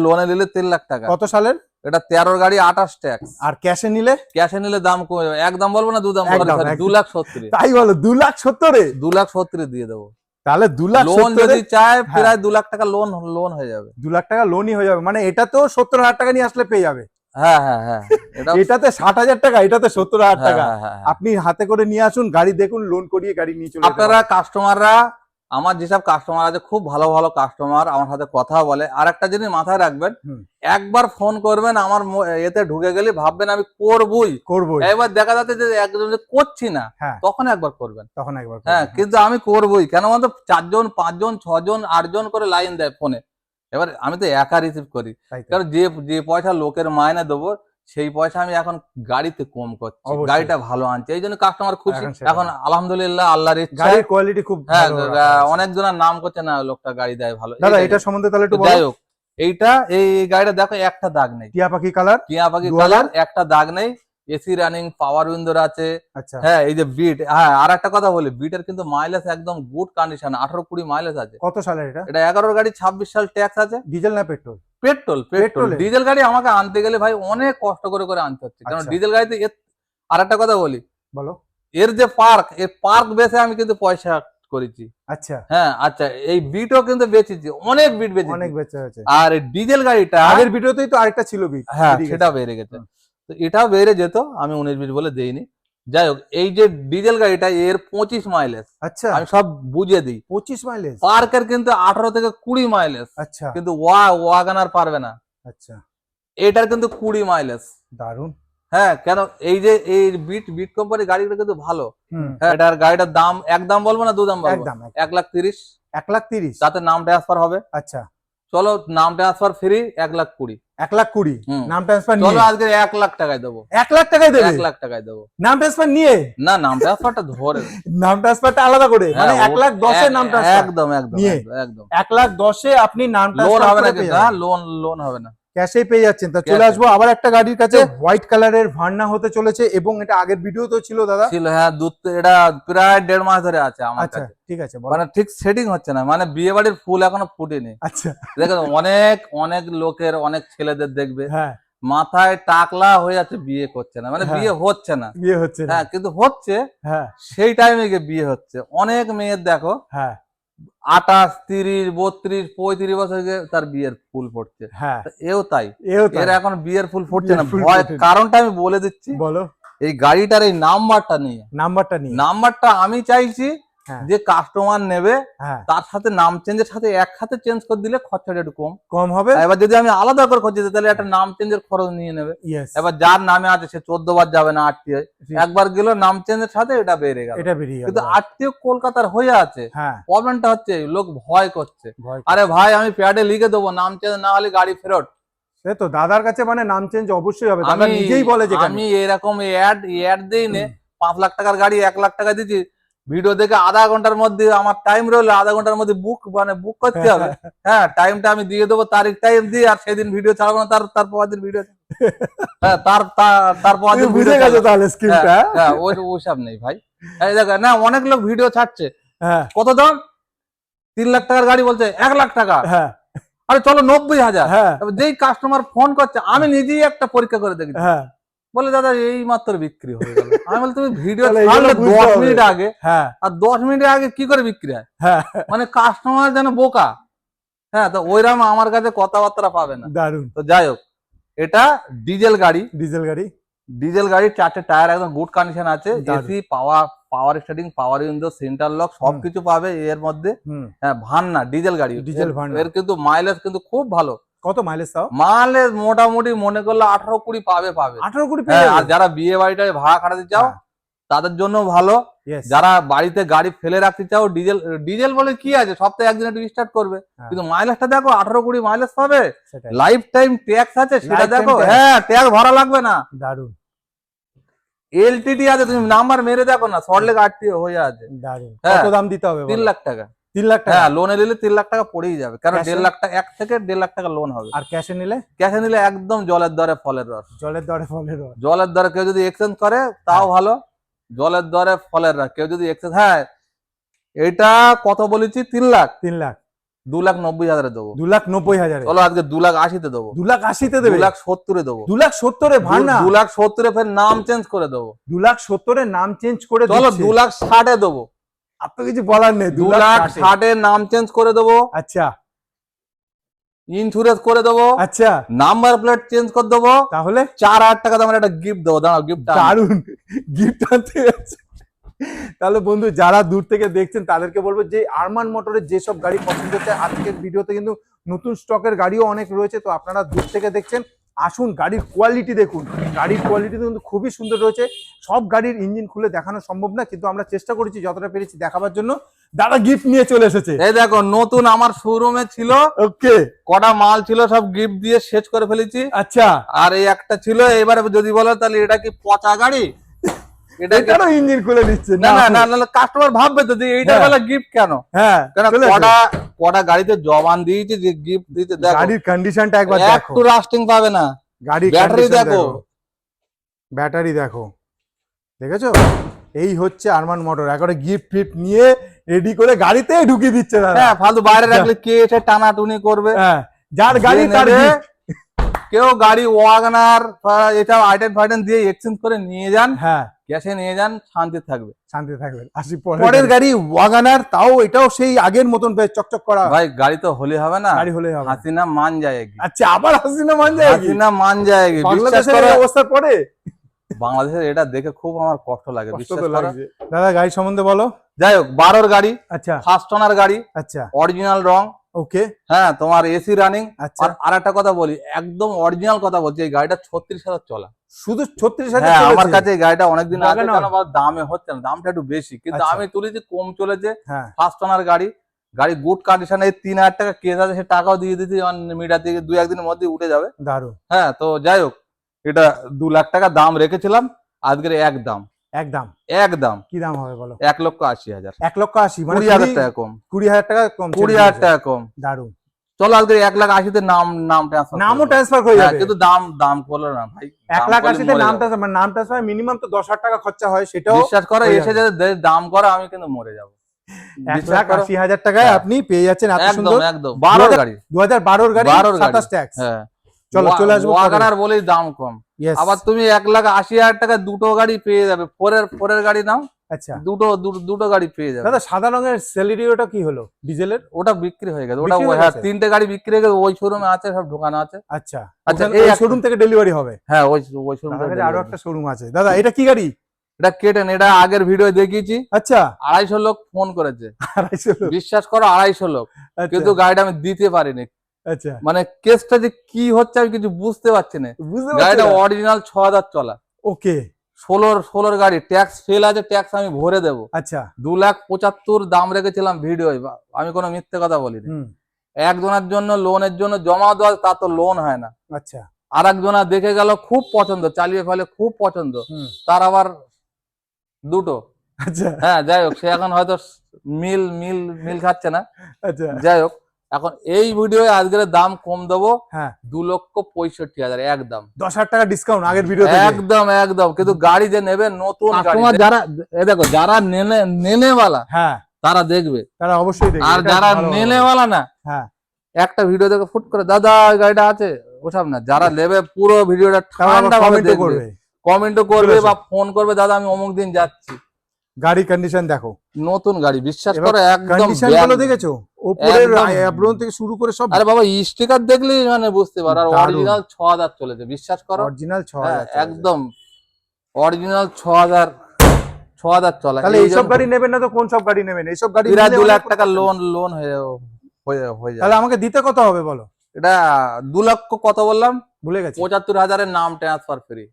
লোনে নিলে 3 লাখ টাকা। কত সালের? এটা 13 গাড়ি 28 ট্যাক্স। আর ক্যাশে নিলে? ক্যাশে নিলে দাম কমে যাবে, এক দাম বলবো না, 2 দাম বলবো, 2,70,000। তাই বলো, 2,70,000? 2,70,000 দিয়ে দেবো। তাহলে 2,70,000 লোন যদি চায় প্রায় 2 লাখ টাকা লোন হয়ে যাবে। 2 লাখ টাকা লোনই হয়ে যাবে, মানে এটা তো 70,000 টাকা নিয়ে আসলে পেয়ে যাবে। হ্যাঁ, এটাতে 60,000 টাকা, এটাতে 70,000 টাকা। হ্যাঁ। আপনি হাতে করে নিয়ে আসুন, গাড়ি দেখুন, লোন করিয়ে গাড়ি নিয়ে চলে যেতে আপনারা পারেন। কাস্টমাররা, আমার যেসব কাস্টমার আছে খুব ভালো ভালো কাস্টমার, আমার সাথে কথা বলে। আর একটা জিনিস মাথায় রাখবেন, হুম। একবার ফোন করবেন আমার এতে ঢুকে গেলে ভাববেন আমি করবই। এবার দেখা যাচ্ছে যে একজন যে করছি না, হ্যাঁ, তখন একবার করবেন। তখন একবার হ্যাঁ, করবেন। কিন্তু আমি করবই। কেন বলতো, 4 জন 5 জন 6 জন 8 জন করে লাইন দেয় ফোনে। এবার আমি তো একা রিসিভ করি, তাই তো। কারণ যে পয়সা লোকের মাইনে দেবো, সেই পয়সা আমি এখন গাড়িতে কম করছি, অবশ্যই। গাড়িটা ভালো আনছি, এই জন্য কাস্টমার খুশি। এখন সেটা এখন আলহামদুলিল্লাহ, আল্লাহর ইচ্ছা। গাড়ির কোয়ালিটি খুব হ্যাঁ, ভালো রাখা আছে। অনেক জনের নাম করছে না, লোকটা গাড়ি দেয় ভালো। দাদা এটা সম্বন্ধে তাহলে একটু যাই বলো। হোক, এই গাড়িটা দেখো, একটা দাগ নেই। টিয়া পাখি কালার, টিয়া পাখি 2000? কালার, একটা দাগ নেই। এসি রানিং, পাওয়ার উইন্ডোর আছে। আচ্ছা হ্যাঁ, এই যে বিট, হ্যাঁ আর একটা কথা বলি, বিটের কিন্তু মাইলেজ একদম গুড কন্ডিশন, 18-20 মাইলেজ আছে। কত সালের এটা? এটা 11 গাড়ি, 26 সাল ট্যাক্স আছে। ডিজেল না পেট্রোল? পেট্রোল। পেট্রোলে? ডিজেল গাড়ি আমাকে আনতে গেলে ভাই অনেক কষ্ট করে আনতে হচ্ছে, কারণ আচ্ছা। ডিজেল গাড়িতে আর একটা কথা বলি, বলো। এর যে পার্ক বেসে আমি কিন্তু পয়সা করেছি। আচ্ছা, হ্যাঁ, আচ্ছা, এই বিটও কিন্তু বেচেছি, অনেক বিট বেচেছি। অনেক বেচা হয়েছে। আর এই ডিজেল গাড়িটা, আগের ভিডিওতেই তো আরেকটা ছিল বিট, হ্যাঁ বেরিয়ে সেটা গেছে। বেড়ে গেছে। তো এটাও বেড়ে যেত, আমি 19 বিট বলে দেইনি। যাই হোক, এই যে ডিজেল গাড়িটা, এর 25 মাইলেজ, আচ্ছা, আমি সব বুঝিয়ে দিই। 25 মাইলেজ? পার্কের কিন্তু 18 থেকে 20 মাইলেজ, আচ্ছা কিন্তু ওয়াগনার পারবে না। আচ্ছা, এটার কিন্তু 20 মাইলেজ। দারুন। হ্যাঁ, কেন এই বিট কোম্পানির গাড়িগুলো কিন্তু ভালো। হুম, হ্যাঁ, এটার গাড়িটার দাম এক দাম বলবো না, 2 দাম বলবো? একদম 1,30,000। 1,30,000? তাতে নাম ট্রান্সফার হবে। আচ্ছা, চলো, নাম ট্রান্সফার ফ্রি, 1,20,000। 1,20,000 হুম। নাম ট্রান্সফার চলো, নিয়ে? আজকে 1 লাখ টাকায় দেবো। 1 লাখ টাকায় দেবে? 1 লাখ টাকায় দেবো। নাম ট্রান্সফার নিয়ে? না, নাম ট্রান্সফারটা ধরে। নাম ট্রান্সফারটা আলাদা করে, মানে হ্যাঁ, 1,10,000 এর নাম ট্রান্সফার? একদম নিয়ে? একদম 1,10,000 আপনি নাম লোন ট্রান্সফার হবে না করে পেয়ে কিন্তু, যাবেন। হ্যাঁ, লোন হবে না, ক্যাশেই পেয়ে যাচ্ছেন। তা চলে ক্যাশে। আসবো আবার একটা গাড়ির কাছে, হোয়াইট কালারের ভার্না হতে চলেছে, এবং এটা আগের ভিডিওতেও ছিল দাদা। ছিল। হ্যাঁ, এটা প্রায় 1.5 মাস ধরে আছে আমার আচ্ছা কাছে। ঠিক আছে, বলো। মানে ঠিক সেটিং হচ্ছে না, মানে বিয়ে বাড়ির ফুল এখনো ফুটেনি। আচ্ছা, দেখো, অনেক লোকের, অনেক ছেলেদের দেখবে হ্যাঁ মাথায় টাকলা হয়ে যাচ্ছে, বিয়ে করছে না, মানে হ্যাঁ। বিয়ে হচ্ছে না। বিয়ে হচ্ছে না। হ্যাঁ, কিন্তু হচ্ছে, হ্যাঁ সেই টাইমে গিয়ে বিয়ে হচ্ছে। অনেক মেয়ের দেখো, হ্যাঁ 28, 30, 32, 35 বছর গিয়ে তার বিয়ের ফুল ফুটছে। হ্যাঁ, তা এও তাই, এও তাই। এর এখন বিয়ের ফুল ফুটছে না। বিয়ের ফুল ভয়, ফোটেনি। কারণটা আমি বলে দিচ্ছি। বলো। এই গাড়িটার এই নাম্বারটা নিয়ে, নাম্বারটা নিয়ে? নাম্বারটা আমি চাইছি হ্যাঁ যে কাস্টমার নেবে, হ্যাঁ, তার সাথে নাম চেঞ্জের সাথে এক সাথে চেঞ্জ করে দিলে খরচাটা একটু কম। কম হবে। এবার যদি আমি আলাদা করে খরচ দিই, তাহলে একটা নাম চেঞ্জের খরচ নিয়ে নেবে। ইয়েস, এবার যার নামে আছে সে 14 বার যাবে না, আত্মীয় একবার গেল, নাম চেঞ্জের সাথে এটা বেড়ে গেল। এটা বেরিয়ে গেল। কিন্তু আত্মীয় কলকাতার হয়ে আছে, হ্যাঁ, প্রবলেমটা হচ্ছে লোক ভয় করছে। ভয়। আরে ভাই, আমি প্যাডে লিখে দেবো, নাম চেঞ্জ না হলে গাড়ি ফেরত। সে তো দাদার কাছে মানে নাম চেঞ্জ অবশ্যই হবে, দাদা আমি নিজেই বলে যে আমি এরকম অ্যাড দিই নে, 5 লাখ টাকার গাড়ি 1 লাখ টাকা দিচ্ছি, ভিডিও দেখে আধা ঘন্টার মধ্যে আমার টাইম রইলো, আধা ঘন্টার মধ্যে বুক করতে হবে। হ্যাঁ, টাইমটা আমি দিয়ে দেবো, তারিখ টাইম দিয়ে, আর সেদিন ভিডিও ছাড়বো না, তার পরের দিন ভিডিও। হ্যাঁ, তার পরের দিন বুঝে গেছে তাহলে স্কিমটা। হ্যাঁ, ওইসব নেই ভাই। এই দেখো না, অনেক লোক ভিডিও ছাড়ছে, হ্যাঁ কত দাম? 3 লাখ টাকার গাড়ি বলছে 1 লাখ টাকা। হ্যাঁ আরে চলো 90,000। হ্যাঁ যেই কাস্টমার ফোন করছে, আমি নিজেই একটা পরীক্ষা করে দেখি, হ্যাঁ, বলে দাদা এই মাত্র বিক্রি হয়ে গেল। আমি বলি, তুমি ভিডিও তাহলে এইগুলো ছাড়লে বুঝতে 10 হবে। মিনিট আগে, হ্যাঁ আর 10 মিনিট আগে কি করে বিক্রি হয়? হ্যাঁ, মানে কাস্টমার যেন বোকা। হ্যাঁ, তো ওইরকম আমার কাছে কথাবার্তা পাবে না। দারুন। তো যাই হোক, এটা ডিজেল গাড়ি। ডিজেল গাড়ি, 4টে টায়ার একদম গুড কন্ডিশন আছে, দারুণ। AC, power power starting, power window, centre lock সবকিছু পাবে এর মধ্যে। হুম, হ্যাঁ, ভান্না ডিজেল গাড়ি, ডিজেল ভান্না। এর কিন্তু মাইলেজ কিন্তু খুব ভালো। কত মাইলেজ তাও? মাইলেজ মোটামুটি মনে করলে 18-20 পাবে। 18-20 হ্যাঁ, পেয়ে আর যারা বিয়ে বাড়িটায় ভাড়া খাটাতে চাও হ্যাঁ। তাদের জন্য ভালো। Yes, যারা বাড়িতে গাড়ি ফেলে রাখতে চাও, ডিজেল ডিজেল বলে কি আছে, সপ্তাহে একদিন একটু স্টার্ট করবে, হ্যাঁ। কিন্তু মাইলেজটা দেখো 18-20 মাইলেজ পাবে। সেটাই। লাইফ টাইম ট্যাক্স আছে সেটা Lifetime দেখো। tax। হ্যাঁ, ট্যাক্স ভরা লাগবে না। দারুন এলটিডি আছে, তুমি নাম্বার মেরে দেখো না, সল্টলেক আরটিও হয়ে আছে। দারুন। হ্যাঁ। কত দাম দিতে হবে 3 বলো? লাখ টাকা। 3 লাখ টাকা। হ্যাঁ, লোনে নিলে 3 লাখ টাকা পড়েই যাবে, কারণ Cash এ? 1.5 লাখ টাকা, 1 থেকে 1.5 লাখ টাকা লোন হবে। আর ক্যাশে নিলে? ক্যাশে নিলে একদম জলের দরে ফলের রস। জলের দরে ফলের রস। জলের দরে কেউ যদি এক্সচেঞ্জ করে তাও ভালো, জলের দরে ফলের রস কেউ যদি এক্সচেঞ্জ। হ্যাঁ, এটা কত বলেছি? 3 লাখ। 3 লাখ। 2,90,000 দেবো। 2,90,000। চলো আজকে 2,80,000 দেবো। 2,80,000 দেবে? 2,70,000 দেবো। 2,70,000 ভাড়া? 2,70,000 ফের নাম চেঞ্জ করে দেবো। 2,70,000 নাম চেঞ্জ করে চলো দিচ্ছে। 2,60,000 দেবো। আর তো কিছু বলার নেই। 2,60,000 নাম চেঞ্জ করে দেবো, আচ্ছা ইন্স্যুরেন্স করে দেবো, আচ্ছা, নাম্বার প্লেট চেঞ্জ করে দেবো, তাহলে 4,000 টাকা দামের একটা গিফট দেবো। দাঁড়াও, গিফট দারুন গিফট আনতে যাচ্ছে। তাহলে বন্ধু যারা দূর থেকে দেখছেন তাদেরকে বলবো যে আরমান মোটরের যেসব গাড়ি পছন্দ হচ্ছে, আজকের ভিডিওতে কিন্তু নতুন স্টকের গাড়িও অনেক রয়েছে, তো আপনারা দূর থেকে দেখছেন, আসুন গাড়ির কোয়ালিটি দেখুন। গাড়ির কোয়ালিটি কিন্তু খুবই সুন্দর রয়েছে। সব গাড়ির ইঞ্জিন খুলে দেখানো সম্ভব না, কিন্তু আমরা চেষ্টা করেছি যতটা পেরেছি দেখাবার জন্য। দাদা গিফট নিয়ে চলে এসেছে। এই দেখো, নতুন আমার শোরুমে ছিল, ওকে, কটা মাল ছিল সব গিফট দিয়ে শেষ করে ফেলেছি। আচ্ছা, আর এই একটা ছিল, এবারে যদি বলো তাহলে এটা কি পচা গাড়ি, এটা কি? এটারও ইঞ্জিন খুলে নিচ্ছে না না না, কাস্টমার ভাববে তো যে এইটা হ্যাঁ। বেলা গিফট কেন। হ্যাঁ, কেন চলে এসো। কটা গাড়িতে জবান দিয়েছি যে গিফট দিতে। দেখো গাড়ির কন্ডিশনটা একবার দেখো, একটু রাস্টিং পাবে না। গাড়ির ব্যাটারি condition দেখো। ব্যাটারি দেখো, দেখেছো? এই হচ্ছে আরমান মোটর, একবারে গিফট ফিফট নিয়ে রেডি করে গাড়িতে ঢুকিয়ে দিচ্ছে দাদা। হ্যাঁ, ফালতু বাইরে রাখলে কে এসে টানাটুনি করবে। হ্যাঁ, যার গাড়ি যে তার নেবে, gift। কেউ গাড়ি ওয়াগনার এটা আইটেম ফাইটেম দিয়ে এক্সচেঞ্জ করে নিয়ে যান, হ্যাঁ, ক্যাশে নিয়ে যান, শান্তি থাকবে। শান্তি থাকবেন। আসি পরের পরের গাড়ি ওয়াগনার, তাও এটাও সেই আগের মতন বেশ চকচক করা ভাই গাড়ি তো হলে হবে না, গাড়ি হলে হবে। হাসিনা মান যায়গি। আচ্ছা, আবার হাসিনা মান যায়? হাসিনা মান যায়গি। বিশ্বাস বাংলাদেশের করো, এই অবস্থার পরে বাংলাদেশের এটা দেখে খুব আমার কষ্ট লাগে, কষ্ট বিশ্বাস তো করো। লাগছে। দাদা গাড়ি সম্বন্ধে বলো। যাই হোক, 12 গাড়ি, আচ্ছা ফার্স্ট ওনার গাড়ি, আচ্ছা, অরিজিনাল রং। ওকে, হ্যাঁ, তোমার এসি রানিং। আচ্ছা। আর একটা কথা বলি, একদম অরিজিনাল কথা বলছি, এই গাড়িটা 36,000 চলা। শুধু 36,000 হ্যাঁ, আমার চলেছে? কাছে এই গাড়িটা অনেকদিন আগে, Wagoner? কেন বা দামে হচ্ছে না, দামটা একটু বেশি, কিন্তু আচ্ছা। আমি তুলেছি কম চলেছে। হ্যাঁ, ফার্স্ট ওনার গাড়ি, গাড়ি গুড কন্ডিশনে। 3,000 টাকা কেস আছে, সে টাকাও দিয়ে দিতে মিটার থেকে 2-1 দিনের মধ্যে উঠে যাবে। দারুন। হ্যাঁ, তো যাই হোক, এটা 2 লাখ টাকা দাম রেখেছিলাম, আজকের একদম একদম কি দাম হবে বলো? 1,80,000। 1,80,000 মানে 20,000 টাকা কম। 20,000 টাকা কম। 20,000 টাকা কম। দারুন। চলো আজকে 1,80,000 নাম ট্রান্সফার, নামও ট্রান্সফার হয়ে যাবে, কিন্তু দাম করলো না ভাই। 1,80,000 নাম ট্রান্সফার, মানে নাম ট্রান্সফার মিনিমাম তো 10,000 টাকা খরচা হয়, সেটাও বিশ্বাস করো, হয়ে এসে যাবে। যদি দাম করে আমি কিন্তু মরে যাবো। বিশ্বাস করো। 1,80,000 টাকায় হ্যাঁ। আপনি পেয়ে যাচ্ছেন এত একদম সুন্দর একদম 12 গাড়ি, 2012 গাড়ি, 12 গাড়ি। 27 ট্যাক্স। হ্যাঁ, চলো চলে আসবো। ওয়াগনার বলেই দাম কম। Yes, আবার তুমি 1,80,000 টাকা দুটো গাড়ি পেয়ে যাবে। ফোরের গাড়ি নাও, আচ্ছা দুটো গাড়ি পেয়ে যাবে। দাদা, সাদা রঙের সেলেরিওটা কি হলো ডিজেলের? ওটা বিক্রি হয়ে গেছে। ওটা বিক্রি হয়ে হ্যাঁ, গেছে? 3টে গাড়ি বিক্রি হয়ে গেছে, ওই শোরুমে আছে, সব ঢোকানো আছে। আচ্ছা আচ্ছা, ওখানে এই ওই একটা- শোরুম থেকে ডেলিভারি হবে? হ্যাঁ, ওই শোরুম। আমার কাছে আরো একটা শোরুম আছে। দাদা এটা কি গাড়ি? এটা কেটেন, এটা আগের ভিডিও দেখিয়েছি। আচ্ছা, 250 লোক ফোন করেছে, 250 লোক। বিশ্বাস করো, 250 লোক, আচ্ছা, কিন্তু গাড়িটা আমি দিতে পারিনি। আচ্ছা, মানে কেসটা যে কি হচ্ছে আমি কিছু বুঝতে পারছি না। বুঝতে গাড়িটা পারছি। অরিজিনাল 6,000 চলা, ওকে, 16 গাড়ি, ট্যাক্স ফেল আছে, ট্যাক্স আমি ভরে দেবো। আচ্ছা, 2,75,000 দাম রেখেছিলাম ভিডিও, আমি কোনো মিথ্যে কথা বলিনি। হুম, একজনের জন্য লোনের জন্য জমা দেওয়া, তা তো লোন হয় না। আচ্ছা, আর একজনা দেখে গেল, খুব পছন্দ, চালিয়ে ফেলে খুব পছন্দ, হুম, তার আবার দুটো। আচ্ছা, হ্যাঁ, যাই হোক, সে এখন হয়তো মিল খাচ্ছে না। আচ্ছা, যাই হোক, এখন এই ভিডিও আজকের দাম কম দেবো, হ্যাঁ, 2,65,000 একদম। 10,000 টাকা ডিসকাউন্ট আগের ভিডিও থেকে। একদম একদম, কিন্তু গাড়ি যে নেবে নতুন গাড়ি, যারা দেখো, যারা নেনেওয়ালা হ্যাঁ, তারা দেখবে, তারা অবশ্যই দেখবে। আর এটা যারা ভালো হবে। নেনেওয়ালা না, হ্যাঁ, একটা ভিডিও দেখে ফুট করে দাদা ওই গাড়িটা আছে, ওসব না। যারা নেবে পুরো ভিডিওটা তারা ঠান্ডা ভাবে কমেন্ট দেখবে, করবে, কমেন্টও করবে চলে বা ফোন করবে, দাদা আমি অমুক দিন যাচ্ছি। গাড়ি কন্ডিশন দেখো, নতুন গাড়ি, বিশ্বাস এবার করো, একদম কন্ডিশন brand গুলো new। দেখেছো? উপরের একদম। অ্যাপ্রন থেকে শুরু করে সব আরে বাবা, স্টিকার দেখলেই মানে বুঝতে পারো। আর দারুণ। অরিজিনাল 6,000 চলেছে, বিশ্বাস করো। অরিজিনাল হ্যাঁ, 6,000 একদম অরিজিনাল 6,000 6,000 চলা। তাহলে এইসব গাড়ি নেবেন না তো কোন সব গাড়ি নেবেন? এইসব গাড়ি প্রায় নিলে 2 লাখ অনেক টাকা টাকা লোন লোন হয়ে হয়ে যাবে। তাহলে আমাকে দিতে কত হবে বলো? এটা 2 লক্ষ কত বললাম, ভুলে গেছি। 75,000 এর নাম ট্রান্সফার ফ্রি।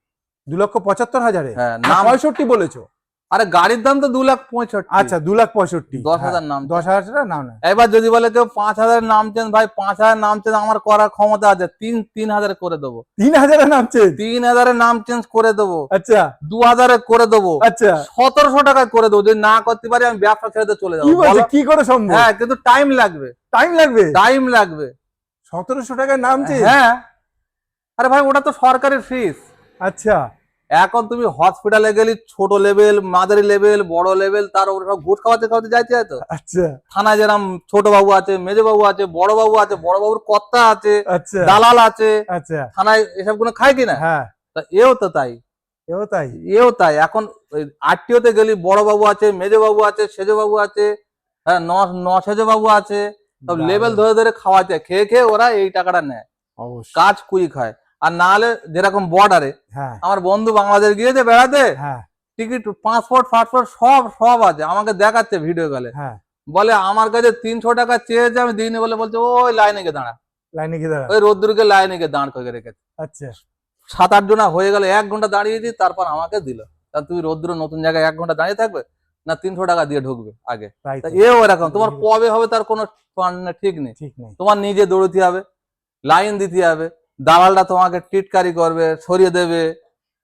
2,75,000 হ্যাঁ না নাম, 65 বলেছো? আরে গাড়ির দাম তো 2,65,000। আচ্ছা 2,65,000, 10,000 নাম 10,000 টাকা নাম না। এবার যদি বলে কেউ 5,000 নাম চেঞ্জ, ভাই 5,000 নাম চেঞ্জ আমার করার ক্ষমতা আছে, 3,000 করে দেবো। 3,000 নামছে? 3,000 নাম চেঞ্জ করে দেবো, আচ্ছা 2,000 করে দেবো, আচ্ছা 1,700 টাকায় করে দেবো। যদি না করতে পারি আমি ব্যবসা ছেড়ে দিয়ে চলে কি যাবো। বলছে? বলো? কি করে সম্ভব? হ্যাঁ কিন্তু টাইম লাগবে, টাইম লাগবে? টাইম লাগবে। 1,700 টাকায় নামছে? হ্যাঁ আরে ভাই ওটা তো সরকারের ফিস। আচ্ছা এখন তুমি হসপিটালে গেলি, ছোট লেভেল, মাঝারি লেভেল, বড় লেভেল, তার উপরে সব ঘুষ খাওয়াতে খাওয়াতে যাইতে হয় তো। আচ্ছা থানায় যেরকম ছোট বাবু আছে, মেজ বাবু আছে, বড় বাবু আছে, বড় বাবুর কর্তা আছে, আচ্ছা দালাল আছে, আচ্ছা থানায় এসব গুলো খায় কিনা। হ্যাঁ তা এও তো তাই, এও তাই। এও তাই। এখন আরটিওতে গেলি, বড় বাবু আছে, মেজ বাবু আছে, সেজ বাবু আছে, হ্যাঁ সেজ বাবু আছে, সব লেভেল ধরে ধরে খাওয়াতে, খেয়ে খেয়ে ওরা এই টাকাটা নেয়, অবশ্যই কাজ কুইক হয়। আর না হলে যেরকম বর্ডারে হ্যাঁ আমার বন্ধু বাংলাদেশ গিয়েছে বেড়াতে, হ্যাঁ টিকিট, পাসপোর্ট ফাসপোর্ট সব সব আছে, আমাকে দেখাচ্ছে ভিডিও কলে। হ্যাঁ বলে আমার কাছে 300 টাকা চেয়েছে, আমি দিইনি বলে বলছে ওই লাইনে গিয়ে দাঁড়া, লাইনে কি দাঁড়া? ওই রোদ্দুরকে লাইনে গিয়ে দাঁড় করে রেখেছে। আচ্ছা 7-8 জনা হয়ে গেল, 1 ঘন্টা দাঁড়িয়েছি, তারপর আমাকে দিল। তা তুই রোদ্দুরে নতুন জায়গায় 1 ঘন্টা দাঁড়িয়ে থাকবে না 300 টাকা দিয়ে ঢুকবে আগে? তাই তা তো, এও এরকম, তোমার কবে হবে তার কোনো ঠিক নেই। ঠিক নেই। তোমার নিজে দৌড়তে হবে, লাইন দিতে হবে, দালালটা তোমাকে টিটকারি করবে, সরিয়ে দেবে।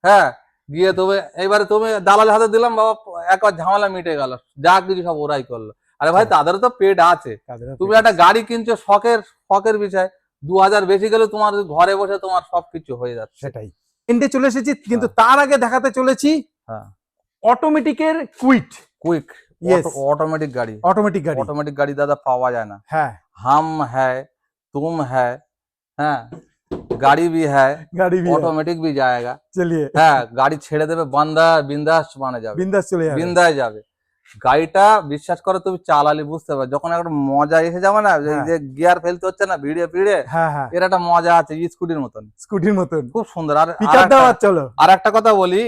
হ্যাঁ গিয়ে তুমি এবারে তুমি দালালের হাতে দিলাম, বাবা একবার ঝামেলা মিটে গেল, যা কিছু সব ওরাই করলো। আরে ভাই তাদেরও তো পেট আছে। তাদেরও তুমি পেট একটা গাড়ি কিনছো শখের, শখের বিষয়, 2,000 বেশি গেলে তোমার ঘরে বসে তোমার সবকিছু হয়ে যাচ্ছে। সেটাই। এন্ডে চলে এসেছি, কিন্তু তার আগে দেখাতে চলেছি হ্যাঁ অটোমেটিকের কুইট। Quick Yes. ऑटोमेटिक गाड़ी, অটোমেটিক গাড়ি। ऑटोमेटिक गाड़ी दादा पावा जाए ना। হ্যাঁ हम है, तुम है, हाँ गाड़ी भी है, গাড়ি भी है। ऑटोमेटिक भी जाएगा। চলিয়ে হ্যাঁ গাড়ি ছেড়ে দেবে, বান্দা বিন্দাস মানে যাবে, বিন্দাস চলে যাবে। বিন্দায় যাবে। গাড়িটা বিশ্বাস করো তুমি চালালে বুঝতে পারবে, যখন একটা মজা এসে যাবে না, এই হ্যাঁ। যে গিয়ার ফেলতে হচ্ছে না ভিড়ে ভিড়ে, হ্যাঁ হ্যাঁ এর একটা মজা আছে স্কুটির মতন, স্কুটির মতন। খুব সুন্দর। আর পিকআপ দাও আর চলো। আর একটা কথা বলি,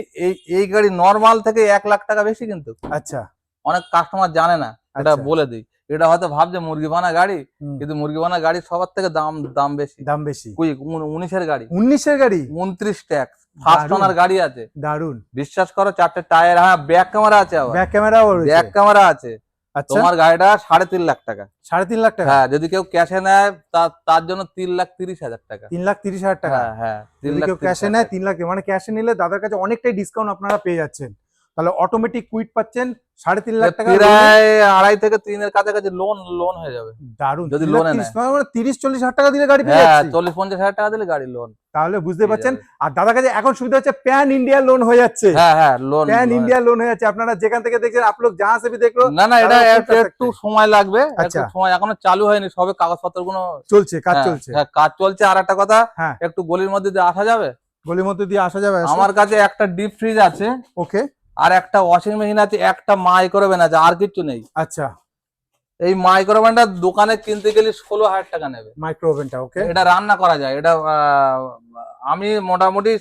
এই গাড়ি নর্মাল থেকে 1 লাখ টাকা বেশি কিন্তু। আচ্ছা অনেক কাস্টমার জানে না, এটা আচ্ছা। বলে দিই। এটা হয়তো ভাবছে মুরগি বানা গাড়ি, হুম, কিন্তু মুরগি বানা গাড়ি সবার থেকে দাম বেশি। দাম বেশি। কুইক 19-এর গাড়ি, 19-এর গাড়ি, 29 ট্যাক্স, ফার্স্ট দারুণ। ওনার গাড়ি আছে, দারুন। বিশ্বাস করো। 4টে টায়ার, হ্যাঁ ব্যাক ক্যামেরা আছে, আবার ব্যাক ক্যামেরাও ব্যাক রয়েছে। ক্যামেরা আছে। আচ্ছা তোমার গাড়িটা 3.5 লাখ টাকা। 3.5 লাখ টাকা? হ্যাঁ যদি কেউ ক্যাশে নেয় তার জন্য 3,30,000 টাকা। 3,30,000 টাকা? হ্যাঁ হ্যাঁ যদি কেউ ক্যাশে নেয় 3 লাখ, মানে ক্যাশে নিলে দাদার কাছে অনেকটাই ডিসকাউন্ট আপনারা পেয়ে যাচ্ছেন। তাহলে অটোমেটিক কুইট পাচ্ছেন 3.5 লাখ টাকা। প্রায় 2.5 থেকে 3 এর কাছাকাছি লোন হয়ে যাবে। দারুন। যদি লোনে নেয়, 30-40 হাজার টাকা দিলে গাড়ি পেয়ে হ্যাঁ যাচ্ছি। 40-50 হাজার টাকা দিলে গাড়ি লোন। তাহলে বুঝতে পেয়ে পারছেন। যাবে। আর দাদার কাছে এখন সুবিধা হচ্ছে প্যান ইন্ডিয়া লোন হয়ে যাচ্ছে। হ্যাঁ হ্যাঁ লোন, প্যান ইন্ডিয়া লোন হয়ে যাচ্ছে। আপনারা যেখান থেকে দেখছেন, आप लोग जहां से भी देख लो, না না এটা তারা একটু একটু সময় লাগবে, একটু আচ্ছা। সময়, এখনো চালু হয়নি, সবে কাগজপত্র গুলো চলছে, কাজ চলছে। হ্যাঁ কাজ চলছে। আর একটা কথা, হ্যাঁ একটু গলির মধ্যে দিয়ে আসা যাবে? গলির মধ্যে দিয়ে আসা যাবে? আমার কাছে একটা ডিপ ফ্রিজ আছে, ওকে আর একটা ওয়াশিং মেশিন আছে, একটা মাইক্রোওভেন আছে, আর কিছু নেই। আচ্ছা এই মাইক্রোওভেনটা দোকানে কিনতে গেলে 16,000 টাকা নেবে। মাইক্রো ওভেনটা ওকে। এটা রান্না করা যায়, এটা আমি মোটামুটি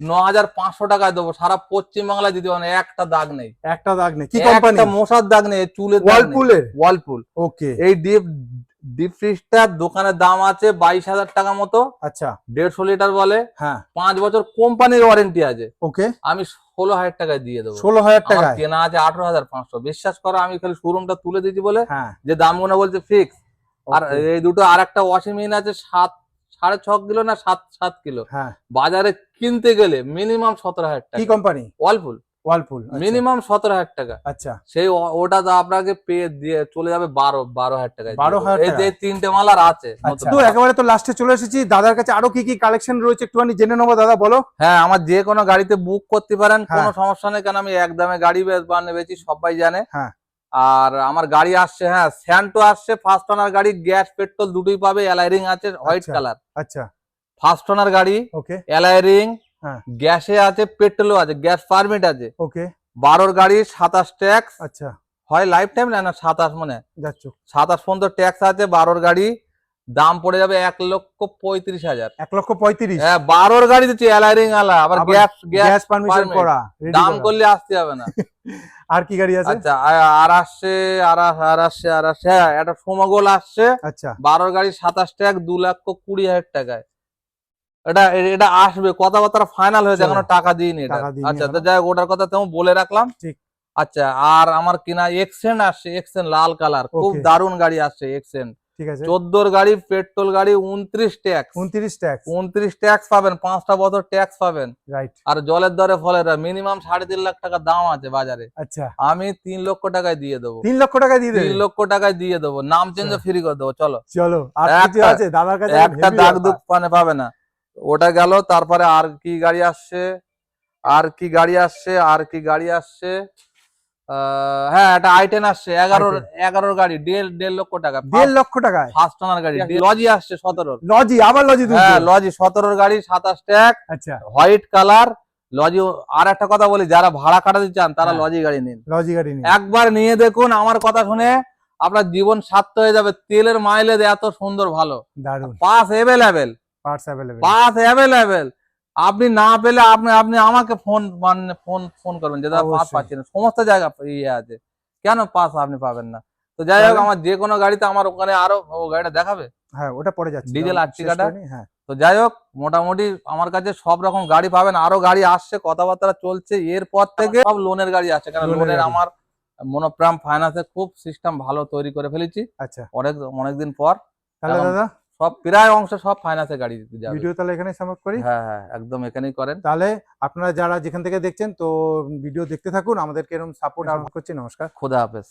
9,500 টাকায় দেবো, সারা পশ্চিম বাংলায় দিতে পারবো, একটা দাগ নেই, একটা দাগ নেই। কি কোম্পানি? একটা মশার দাগ নেই, চুলের দাগ নেই। ওয়ালপুলের? ওয়ালপুল। ওকে এই ডিপ ফ্রিজটার দোকানের দাম আছে 22,000 টাকা মতো, আচ্ছা 150 লিটার বলে, হ্যাঁ 5 বছর কোম্পানির ওয়ারেন্টি আছে। ওকে আমি 16,000 টাকায় দিয়ে দেবো। 16,000 আমার টাকায়? কেনা আছে 18,500। বিশ্বাস করো, আমি খালি শোরুমটা তুলে দিয়েছি বলে হ্যাঁ যে দামগুলো বলছে ফিক্স। আর Okay. এই দুটো, আর একটা ওয়াশিং মেশিন আছে 6.5 কিলো না 7 কিলো, হ্যাঁ বাজারে কিনতে গেলে মিনিমাম 17,000 কি টাকা। কোম্পানি? ওয়ালপুল, ওয়ালপুল। মিনিমাম 17,000 টাকা। আচ্ছা সেই ওটা তো আপনাকে পেয়ে দিয়ে চলে যাবে 12,000 টাকায়। 12,000 এই যে টাকা? 3টে মাল আর আছে আচ্ছা নতুন। তো একেবারে তো লাস্টে চলে এসেছি। দাদার কাছে আরো কি কি কালেকশন রয়েছে একটুখানি জেনে নেবো। দাদা বলো। হ্যাঁ আমার যে কোনো গাড়িতে বুক করতে পারেন, হ্যাঁ। কোনো সমস্যা নেই, কারণ আমি একদমে গাড়ি বেচি, সবাই জানে। হ্যাঁ। আর আমার গাড়ি আসছে, হ্যাঁ স্যান্টো আসছে, ফার্স্ট ওনার গাড়ি, গ্যাস পেট্রোল দুটোই পাবে, অ্যালয় রিং আছে হোয়াইট আচ্ছা। কালার। আচ্ছা ফার্স্ট ওনার গাড়ি, ওকে অ্যালয় রিং, হ্যাঁ গ্যাসে আছে, পেট্রোলও আছে, গ্যাস পারমিট আছে। ওকে 12 গাড়ি 27 ট্যাক্স, আচ্ছা হয় লাইফ টাইম না 27, মানে যাচ্ছ 27 পর্যন্ত ট্যাক্স আছে। 12 গাড়ি দাম পড়ে যাবে 1,35,000। 1,35,000 হ্যাঁ 12 গাড়ি দিচ্ছি অ্যালাইরিং আলা, আবার আবার গ্যাস গ্যাস পারমিশন permit। করা ready দাম করা। করলে আসতে হবে না। আর কি গাড়ি আছে? আচ্ছা আর আসছে হ্যাঁ একটা সমগোল আসছে আচ্ছা 12 গাড়ি 27 ট্যাগ 2,20,000 টাকায়। এটা এটা আসবে, কথাবার্তা ফাইনাল হয়েছে, চলো। এখনো টাকা দিইনি এটা। টাকা দিইনি আচ্ছা তো এখনো। যাই হোক, ওটার কথা তেমন বলে রাখলাম। ঠিক। আচ্ছা আর আমার কিনা এক্সেন্ট আসছে, এক্সেন্ট লাল কালার, খুব Okay. দারুণ গাড়ি আসছে এক্সেন্ট। ঠিক আছে 14 গাড়ি পেট্রোল গাড়ি, 29 ট্যাক্স। 29 ট্যাক্স 29 ট্যাক্স পাবেন, 5টা বছর ট্যাক্স পাবেন। রাইট। আর জলের দরে ফলের মিনিমাম 3.5 লাখ টাকা দাম আছে বাজারে। আচ্ছা আমি 3 লক্ষ টাকায় দিয়ে দেবো। 3 লক্ষ টাকা দিয়ে দেবে? 3 লক্ষ টাকায় দিয়ে দেবো, নাম চেঞ্জ ফ্রি করে দেবো। চলো চলো আর কিছু একটা- আছে দাদার কাছে? একটা heavy দাগ ব্যাপার। দুঃখ পাবে না। ওটা গেল, তারপরে আর কি গাড়ি আসছে, আর কি গাড়ি আসছে, আর কি গাড়ি আসছে, হ্যাঁ একটা i10 আসছে 11 গাড়ি, 1.5 লক্ষ টাকা, 1.5 লক্ষ টাকায় ফার্স্ট ওনার গাড়ি। লজি আসছে 17। লজি, আবার লজি দুটো? হ্যাঁ লজি 17 গাড়ি, 27 ট্যাগ, আচ্ছা হোয়াইট কালার লজি। আর একটা কথা বলি, যারা ভাড়া কাটাতে চান তারা হ্যাঁ। লজি গাড়ি নিন, লজি গাড়ি নিয়ে একবার নিয়ে দেখুন, আমার কথা শুনে আপনার জীবন সার্থক হয়ে যাবে। তেলের মাইলেজ এত সুন্দর, ভালো, দারুন, pass available, parts available. Pass available. আপনি না পেলে আপনি আপনি আমাকে ফোন মানে ফোন করবেন যে দাদা পাস অবশ্যই। পাচ্ছেন না। সমস্ত জায়গা ইয়ে আছে, কেন পাস আপনি পাবেন না? তো যাই হোক, তাহলে? আমার যে কোনো গাড়িতে আমার ওখানে আরো ও গাড়িটা দেখাবে হ্যাঁ ওটা পরে যাচ্ছে ডিজেল শেষ আর্টিকাটা। করে নি, হ্যাঁ তো যাই হোক, মোটামুটি আমার কাছে সব রকম গাড়ি পাবেন, আরো গাড়ি আসছে, কথাবার্তা চলছে। এরপর থেকে সব লোনের গাড়ি আসছে, কারণ লোনের লোনের গাড়ি। আমার মনোপ্রাম ফাইন্যান্সে খুব সিস্টেম ভালো তৈরি করে ফেলেছি আচ্ছা অনেকদিন পর। তাহলে এখন দাদা সব প্রায় অংশ সব ফাইন্যান্সে গাড়ি যাবে। ভিডিও তাহলে এখানে সমাপ্ত করি। হ্যাঁ হ্যাঁ একদম এখানেই করেন। তাহলে আপনারা যারা যেখান থেকে দেখছেন তো ভিডিও দেখতে থাকুন, আমাদেরকে এরকম সাপোর্ট করছি। নমস্কার। খোদা হাফেজ।